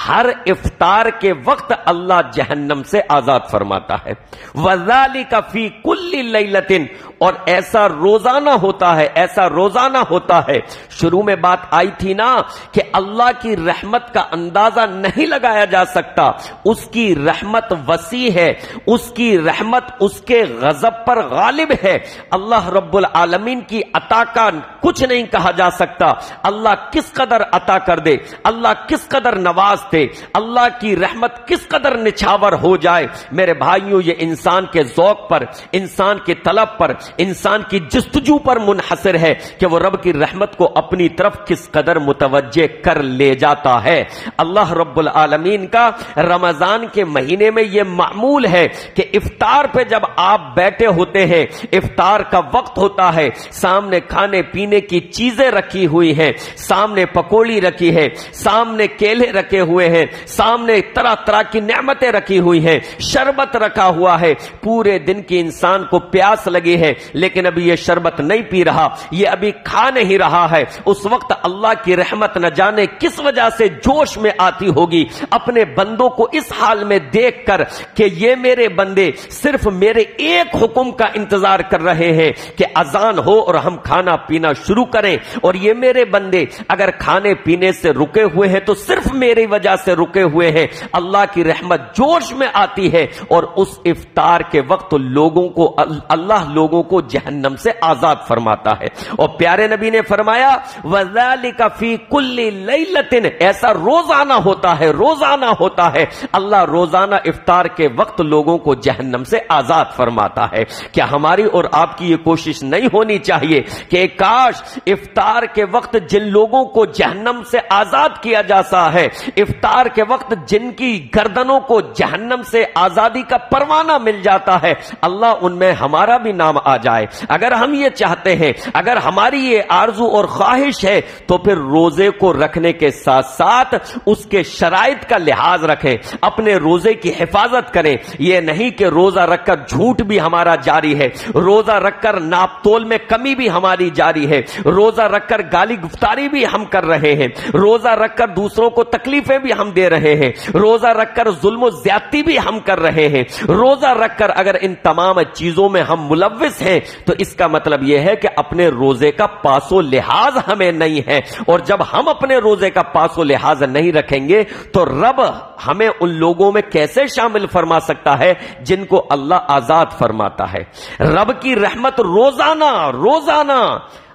ہر افطار کے وقت اللہ جہنم سے آزاد فرماتا ہے، وذالک فی کل لیلۃ، اور ایسا روزانہ ہوتا ہے، ایسا روزانہ ہوتا ہے۔ شروع میں بات آئی تھی نا کہ اللہ کی رحمت کا اندازہ نہیں لگایا جا سکتا، اس کی رحمت وسیع ہے، اس کی رحمت اس کے غضب پر غالب ہے، اللہ رب العالمین کی عطا کا کچھ نہیں کہا جا سکتا، اللہ کس قدر عطا کر دے، اللہ کس قدر نواز دے، اللہ کی رحمت کس قدر نچھاور ہو جائے۔ میرے بھائیوں، یہ انسان کے ذوق پر، انسان کی طلب پر، انسان کی جستجو پر منحصر ہے کہ وہ رب کی رحمت کو اپنی طرف کس قدر متوجہ کر لے جاتا ہے۔ اللہ رب العالمین کا رمضان کے مہینے میں یہ معمول ہے کہ افطار پہ جب آپ بیٹھے ہوتے ہیں، افطار کا وقت ہوتا ہے، سامنے کھانے پینے کی چیزیں رکھی ہوئی ہیں، سامنے پکوڑی رکھی ہے، سامنے کیلے رکھے ہوئے ہیں، سامنے طرح طرح کی نعمتیں رکھی ہوئی ہیں، شربت رکھا ہوا ہے، پورے دن کی انسان کو پیاس لگی ہے لیکن ابھی یہ شربت نہیں پی رہا، یہ ابھی کھا نہیں رہا ہے، اس وقت اللہ کی رحمت نہ جانے کس وجہ سے جوش میں آتی ہوگی اپنے بندوں کو اس حال میں دیکھ کر کہ یہ میرے بندے صرف میرے ایک حکم کا انتظار کر رہے ہیں کہ اذان ہو اور ہم کھانا پینا شروع کریں، اور یہ میرے بندے اگر کھانے پینے سے رکے ہوئے ہیں تو صرف میری وجہ سے رکے ہوئے ہیں۔ اللہ کی رحمت جوش میں آتی ہے، اور اس افطار کے وقت اللہ لوگوں کو جہنم سے آزاد فرماتا ہے۔ اور پیارے نبی نے فرمایا وَذَلِكَ فِي كُلِّ لَيْلَةٍ، ایسا روزانہ ہوتا ہے، روزانہ ہوتا ہے، اللہ روزانہ افطار کے وقت لوگوں کو جہنم سے آزاد فرماتا ہے۔ کیا ہماری اور آپ کی یہ کوشش نہیں ہونی چاہیے کہ کاش افطار کے وقت جن لوگوں کو جہنم سے آزاد کیا جاتا ہے، افطار کے وقت جن کی گردنوں کو جہنم سے آزادی کا پروانہ مل جاتا ہے، اللہ ان میں ہمارا بھی نام آ جائے۔ اگر ہم یہ چاہتے ہیں، اگر ہماری یہ آرزو اور خواہش ہے تو پھر روزے کو رکھنے کے ساتھ ساتھ اس کے شرائط کا لحاظ رکھیں، اپنے روزے کی حفاظت کریں۔ یہ نہیں کہ روزہ رکھ کر جھوٹ بھی ہمارا جاری ہے، روزہ رکھ کر ناپ تول میں کمی بھی ہماری جاری ہے، روزہ رکھ کر گالی گفتاری بھی ہم کر رہے ہیں، روزہ رکھ کر دوسروں کو تکلیفیں بھی ہم دے رہے ہیں، روزہ رکھ کر ظلم و زیادتی بھی ہم کر رہے ہیں۔ روزہ رکھ کر اگر ان تمام چیزوں میں ہم ملوث ہیں تو اس کا مطلب یہ ہے کہ اپنے روزے کا پاس و لحاظ ہمیں نہیں ہے، اور جب ہم اپنے روزے کا پاس و لحاظ نہیں رکھیں گے تو رب ہمیں ان لوگوں میں کیسے شامل فرما سکتا ہے جن کو اللہ آزاد فرماتا ہے۔ رب کی رحمت روزانہ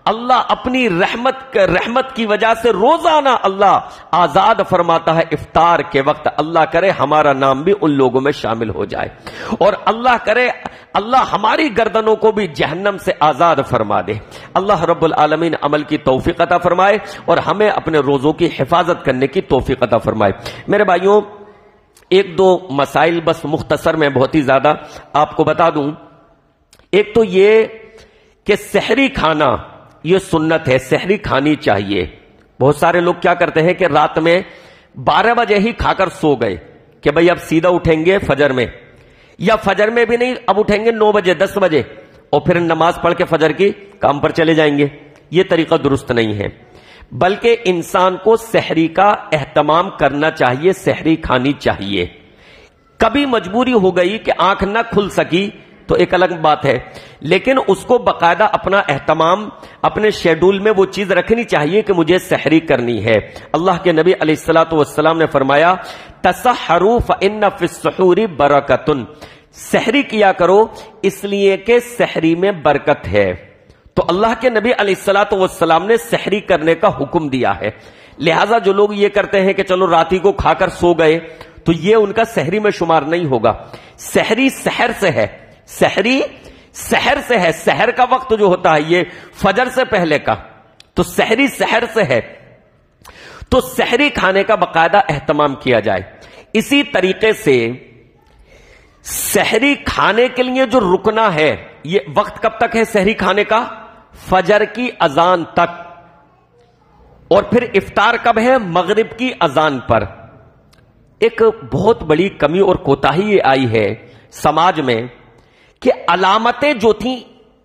اللہ اپنی رحمت کی وجہ سے روزانہ اللہ آزاد فرماتا ہے افطار کے وقت. اللہ کرے ہمارا نام بھی ان لوگوں میں شامل ہو جائے, اور اللہ کرے اللہ ہماری گردنوں کو بھی جہنم سے آزاد فرما دے. اللہ رب العالمین عمل کی توفیق عطا فرمائے اور ہمیں اپنے روزوں کی حفاظت کرنے کی توفیق عطا فرمائے. میرے بھائیوں, ایک دو مسائل بس مختصر میں بہت ہی زیادہ آپ کو بتا دوں. ایک تو یہ کہ سحری کھانا یہ سنت ہے, سحری کھانی چاہیے. بہت سارے لوگ کیا کرتے ہیں کہ رات میں 12 بجے ہی کھا کر سو گئے کہ بھئی اب سیدھا اٹھیں گے فجر میں, یا فجر میں بھی نہیں, اب اٹھیں گے 9 بجے 10 بجے اور پھر نماز پڑھ کے فجر کی کام پر چلے جائیں گے. یہ طریقہ درست نہیں ہے, بلکہ انسان کو سحری کا اہتمام کرنا چاہیے, سحری کھانی چاہیے. کبھی مجبوری ہو گئی کہ آنکھ نہ کھل سکی تو ایک الگ بات ہے, لیکن اس کو باقاعدہ اپنا اہتمام اپنے شیڈول میں وہ چیز رکھنی چاہیے کہ مجھے سحری کرنی ہے. اللہ کے نبی علیہ الصلوۃ والسلام نے فرمایا تسحروا فإن فی السحور برکۃ, سحری کیا کرو اس لیے کہ سحری میں برکت ہے. تو اللہ کے نبی علیہ الصلوۃ والسلام نے سحری کرنے کا حکم دیا ہے. لہٰذا جو لوگ یہ کرتے ہیں کہ چلو رات ہی کو کھا کر سو گئے تو یہ ان کا سحری میں شمار نہیں ہوگا. سحری سحر سے ہے, سحری سحر سے ہے. سحر کا وقت جو ہوتا ہے یہ فجر سے پہلے کا, تو سحری سحر سے ہے. تو سحری کھانے کا باقاعدہ اہتمام کیا جائے. اسی طریقے سے سحری کھانے کے لیے جو رکنا ہے, یہ وقت کب تک ہے سحری کھانے کا؟ فجر کی اذان تک. اور پھر افطار کب ہے؟ مغرب کی اذان پر. ایک بہت بڑی کمی اور کوتاہی آئی ہے سماج میں کہ علامتیں جو تھیں,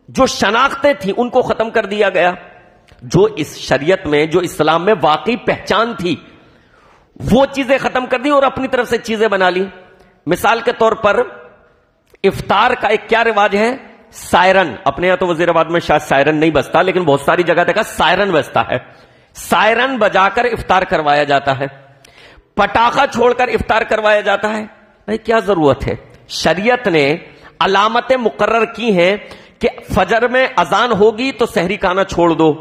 جو شناختیں تھیں, ان کو ختم کر دیا گیا. جو اس شریعت میں, جو اسلام میں واقعی پہچان تھی, وہ چیزیں ختم کر دی اور اپنی طرف سے چیزیں بنا لی. مثال کے طور پر افطار کا ایک کیا رواج ہے؟ سائرن. اپنے یہاں تو وزیر آباد میں شاید سائرن نہیں بجتا, لیکن بہت ساری جگہ دیکھا سائرن بجتا ہے. سائرن بجا کر افطار کروایا جاتا ہے, پٹاخہ چھوڑ کر افطار کروایا جاتا ہے. بھائی کیا ضرورت ہے؟ شریعت نے علامتیں مقرر کی ہیں کہ فجر میں اذان ہوگی تو سحری کھانا چھوڑ دو,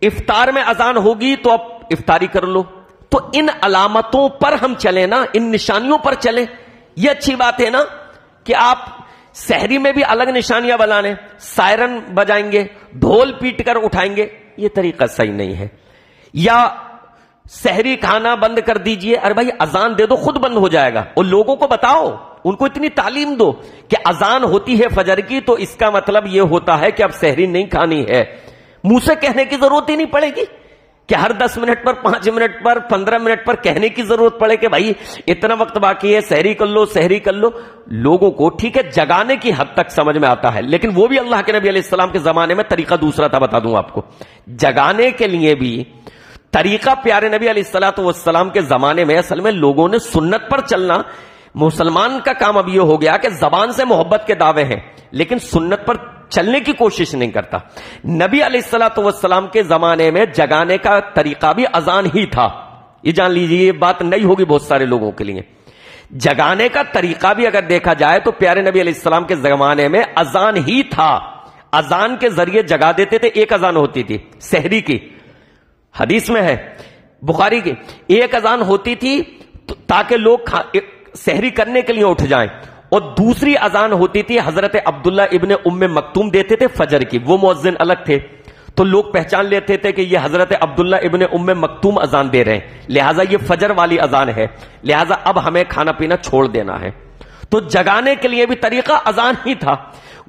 افطار میں اذان ہوگی تو اب افطاری کر لو. تو ان علامتوں پر ہم چلیں نا, ان نشانیوں پر چلیں. یہ اچھی بات ہے نا کہ آپ سحری میں بھی الگ نشانیاں بنا لیں, سائرن بجائیں گے, ڈھول پیٹ کر اٹھائیں گے. یہ طریقہ صحیح نہیں ہے. یا سحری کھانا بند کر دیجئے, ارے بھائی اذان دے دو, خود بند ہو جائے گا. اور لوگوں کو بتاؤ, ان کو اتنی تعلیم دو کہ اذان ہوتی ہے فجر کی تو اس کا مطلب یہ ہوتا ہے کہ اب سحری نہیں کھانی ہے. منہ سے کہنے کی ضرورت ہی نہیں پڑے گی کہ ہر 10 منٹ پر 5 منٹ پر 15 منٹ پر کہنے کی ضرورت پڑے کہ بھائی اتنا وقت باقی ہے, سحری کر لو, سحری کر لو. لوگوں کو ٹھیک ہے جگانے کی حد تک سمجھ میں آتا ہے, لیکن وہ بھی اللہ کے نبی علیہ السلام کے زمانے میں طریقہ دوسرا تھا. بتا دوں آپ کو, جگانے کے لیے بھی طریقہ پیارے نبی علیہ الصلوۃ والسلام کے زمانے میں اصل میں لوگوں نے سنت پر چلنا. مسلمان کا کام اب یہ ہو گیا کہ زبان سے محبت کے دعوے ہیں لیکن سنت پر چلنے کی کوشش نہیں کرتا. نبی علیہ الصلوۃ والسلام کے زمانے میں جگانے کا طریقہ بھی اذان ہی تھا. یہ جان لیجیے, یہ بات نہیں ہوگی بہت سارے لوگوں کے لیے. جگانے کا طریقہ بھی اگر دیکھا جائے تو پیارے نبی علیہ السلام کے زمانے میں اذان ہی تھا. اذان کے ذریعے جگا دیتے تھے. ایک اذان ہوتی تھی سحری کی, حدیث میں ہے بخاری کی, ایک اذان ہوتی تھی تاکہ لوگ سحری کرنے کے لیے اٹھ جائیں, اور دوسری اذان ہوتی تھی حضرت عبداللہ ابن ام مکتوم دیتے تھے فجر کی. وہ مؤذن الگ تھے تو لوگ پہچان لیتے تھے کہ یہ حضرت عبداللہ ابن ام مکتوم اذان دے رہے ہیں, لہٰذا یہ فجر والی اذان ہے, لہٰذا اب ہمیں کھانا پینا چھوڑ دینا ہے. تو جگانے کے لیے بھی طریقہ اذان ہی تھا.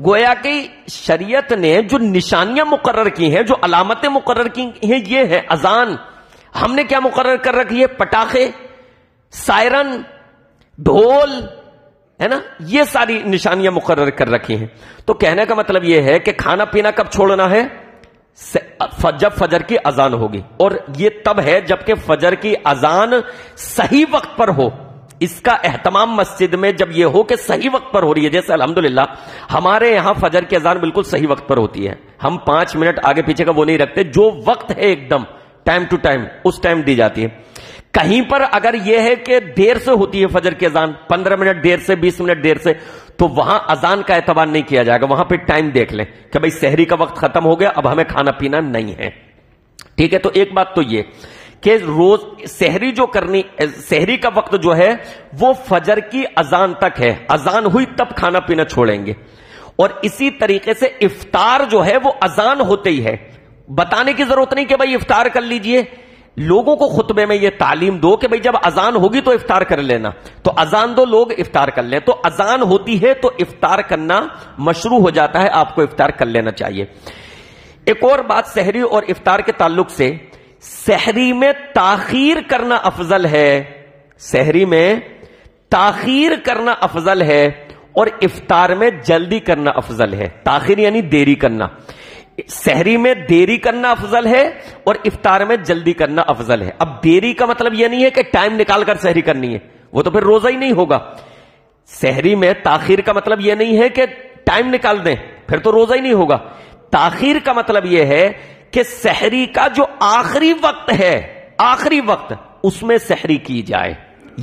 گویا کہ شریعت نے جو نشانیاں مقرر کی ہیں, جو علامتیں مقرر کی ہیں, یہ ہے اذان. ہم نے کیا مقرر کر رکھی ہے؟ پٹاخے, سائرن, ڈھول, ہے نا, یہ ساری نشانیاں مقرر کر رکھی ہیں. تو کہنے کا مطلب یہ ہے کہ کھانا پینا کب چھوڑنا ہے؟ جب فجر کی اذان ہوگی. اور یہ تب ہے جبکہ فجر کی اذان صحیح وقت پر ہو. اس کا اہتمام مسجد میں جب یہ ہو کہ صحیح وقت پر ہو رہی ہے, جیسے الحمدللہ ہمارے یہاں فجر کی اذان بالکل صحیح وقت پر ہوتی ہے. ہم 5 منٹ آگے پیچھے کا وہ نہیں رکھتے, جو وقت ہے ایک دم ٹائم ٹو ٹائم اس ٹائم دی جاتی ہے. کہیں پر اگر یہ ہے کہ دیر سے ہوتی ہے فجر کی اذان، 15 منٹ دیر سے، 20 منٹ دیر سے، تو وہاں اذان کا اعتبار نہیں کیا جائے گا، وہاں پہ ٹائم دیکھ لیں کہ بھئی سحری کا وقت ختم ہو گیا، اب ہمیں کھانا پینا نہیں ہے. ٹھیک ہے، تو ایک بات تو یہ کہ روز سحری جو کرنی، سحری کا وقت جو ہے وہ فجر کی اذان تک ہے، اذان ہوئی تب کھانا پینا چھوڑیں گے. اور اسی طریقے سے افطار جو ہے وہ اذان ہوتے ہی ہے. بتانے کی ضرورت نہیں کہ بھئی افطار کر لیجئے، لوگوں کو خطبے میں یہ تعلیم دو کہ بھئی جب اذان ہوگی تو افطار کر لینا، تو اذان دو، لوگ افطار کر لیں. تو اذان ہوتی ہے تو افطار کرنا مشروع ہو جاتا ہے، آپ کو افطار کر لینا چاہیے. ایک اور بات سحری اور افطار کے تعلق سے، سحری میں تاخیر کرنا افضل ہے، سحری میں تاخیر کرنا افضل ہے اور افطار میں جلدی کرنا افضل ہے. تاخیر یعنی دیری کرنا، سحری میں دیری کرنا افضل ہے اور افطار میں جلدی کرنا افضل ہے. اب دیری کا مطلب یہ نہیں ہے کہ ٹائم نکال کر سحری کرنی ہے، وہ تو پھر روزہ ہی نہیں ہوگا. سحری میں تاخیر کا مطلب یہ نہیں ہے کہ ٹائم نکال دیں، پھر تو روزہ ہی نہیں ہوگا. تاخیر کا مطلب یہ ہے کہ سحری کا جو آخری وقت ہے، آخری وقت، اس میں سحری کی جائے،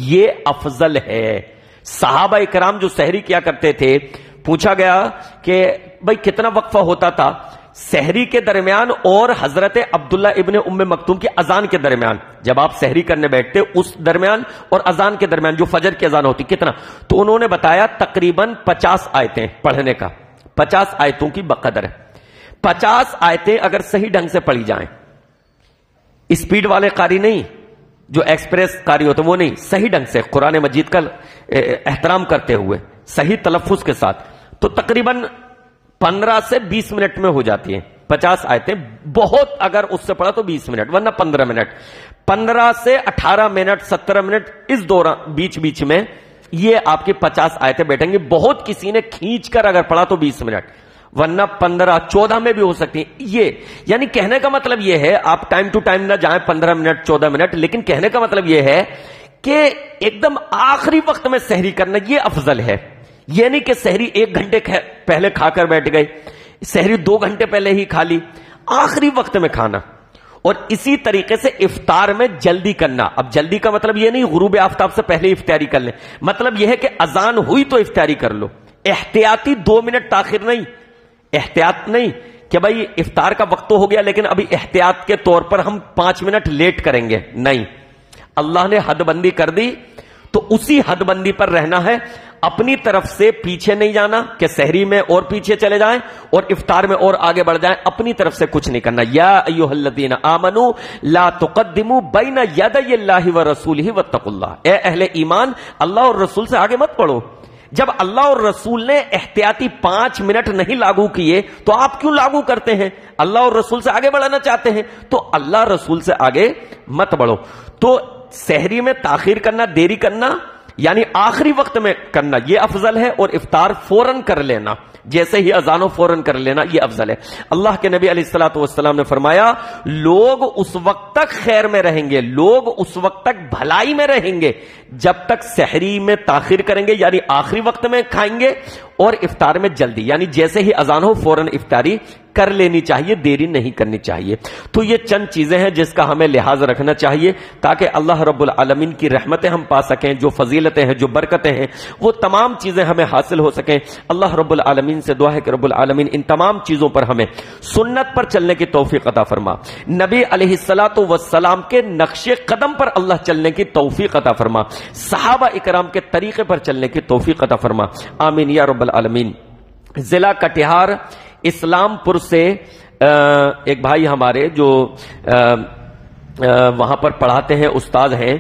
یہ افضل ہے. صحابہ اکرام جو سحری کیا کرتے تھے، پوچھا گیا کہ بھئی کتنا وقفہ ہوتا تھا سحری کے درمیان اور حضرت عبداللہ ابن ام مکتوم کی اذان کے درمیان؟ جب آپ سحری کرنے بیٹھتے اس درمیان اور اذان کے درمیان جو فجر کی اذان ہوتی، کتنا؟ تو انہوں نے بتایا تقریباً 50 آیتیں پڑھنے کا، 50 آیتوں کی بقدر ہے. 50 آیتیں اگر صحیح ڈھنگ سے پڑھی جائیں، اسپیڈ والے قاری نہیں، جو ایکسپریس قاری ہوتے وہ نہیں، صحیح ڈھنگ سے قرآن مجید کا احترام کرتے ہوئے صحیح تلفظ کے ساتھ، تو تقریباً 15 سے 20 منٹ میں ہو جاتی ہیں 50 آیتیں. بہت اگر اس سے پڑھا تو 20 منٹ، ورنہ 15 منٹ، 15 سے 18 منٹ، 17 منٹ، اس دوران بیچ میں یہ آپ کی 50 آیتیں بیٹھیں گے. بہت کسی نے کھینچ کر اگر پڑھا تو 20 منٹ، ورنہ 15 14 میں بھی ہو سکتی ہیں. یہ یعنی کہنے کا مطلب یہ ہے، آپ ٹائم ٹو ٹائم نہ جائیں 15 منٹ 14 منٹ، لیکن کہنے کا مطلب یہ ہے کہ ایک دم آخری وقت میں سحری کرنا یہ افضل ہے. یہ نہیں کہ سحری 1 گھنٹے پہلے کھا کر بیٹھ گئے، سحری 2 گھنٹے پہلے ہی کھا لی، آخری وقت میں کھانا. اور اسی طریقے سے افطار میں جلدی کرنا. اب جلدی کا مطلب یہ نہیں غروب آفتاب سے پہلے افطاری کر لیں، مطلب یہ ہے کہ اذان ہوئی تو افطاری کر لو. احتیاطی 2 منٹ تاخیر نہیں، احتیاط نہیں کہ بھائی افطار کا وقت تو ہو گیا لیکن ابھی احتیاط کے طور پر ہم 5 منٹ لیٹ کریں گے، نہیں. اللہ نے حد بندی کر دی تو اسی حد بندی پر رہنا ہے، اپنی طرف سے پیچھے نہیں جانا کہ سحری میں اور پیچھے چلے جائیں اور افطار میں اور آگے بڑھ جائیں، اپنی طرف سے کچھ نہیں کرنا. یا ایھا الذین آمنوا لا تقدموا بین یدی اللہ ورسولہ واتقوا اللہ. اے اہل ایمان، اللہ اور رسول سے آگے مت بڑھو. جب اللہ اور رسول نے احتیاطی 5 منٹ نہیں لاگو کیے تو آپ کیوں لاگو کرتے ہیں؟ اللہ اور رسول سے آگے بڑھنا چاہتے ہیں تو اللہ رسول سے آگے مت بڑھو. تو سحری میں تاخیر کرنا، دیری کرنا، یعنی آخری وقت میں کرنا یہ افضل ہے، اور افطار فوراً کر لینا، جیسے ہی اذان ہو فوراً کر لینا یہ افضل ہے. اللہ کے نبی علیہ الصلوۃ والسلام نے فرمایا لوگ اس وقت تک خیر میں رہیں گے، لوگ اس وقت تک بھلائی میں رہیں گے جب تک سحری میں تاخیر کریں گے، یعنی آخری وقت میں کھائیں گے، اور افطار میں جلدی، یعنی جیسے ہی اذان ہو فوراً افطاری کر لینی چاہیے، دیری نہیں کرنی چاہیے. تو یہ چند چیزیں ہیں جس کا ہمیں لحاظ رکھنا چاہیے تاکہ اللہ رب العالمین کی رحمتیں ہم پا سکیں، جو فضیلتیں ہیں، جو برکتیں ہیں، وہ تمام چیزیں ہمیں حاصل ہو سکیں. اللہ رب العالمین سے دعا ہے کہ رب العالمین ان تمام چیزوں پر ہمیں سنت پر چلنے کی توفیق عطا فرما، نبی علیہ الصلوۃ والسلام کے نقش قدم پر اللہ چلنے کی توفیق عطا فرما، صحابہ اکرام کے طریقے پر چلنے کی توفیق عطا فرما. آمین یا رب العالمین. ضلع کٹیہار اسلام پور سے ایک بھائی ہمارے جو وہاں پر پڑھاتے ہیں، استاد ہیں،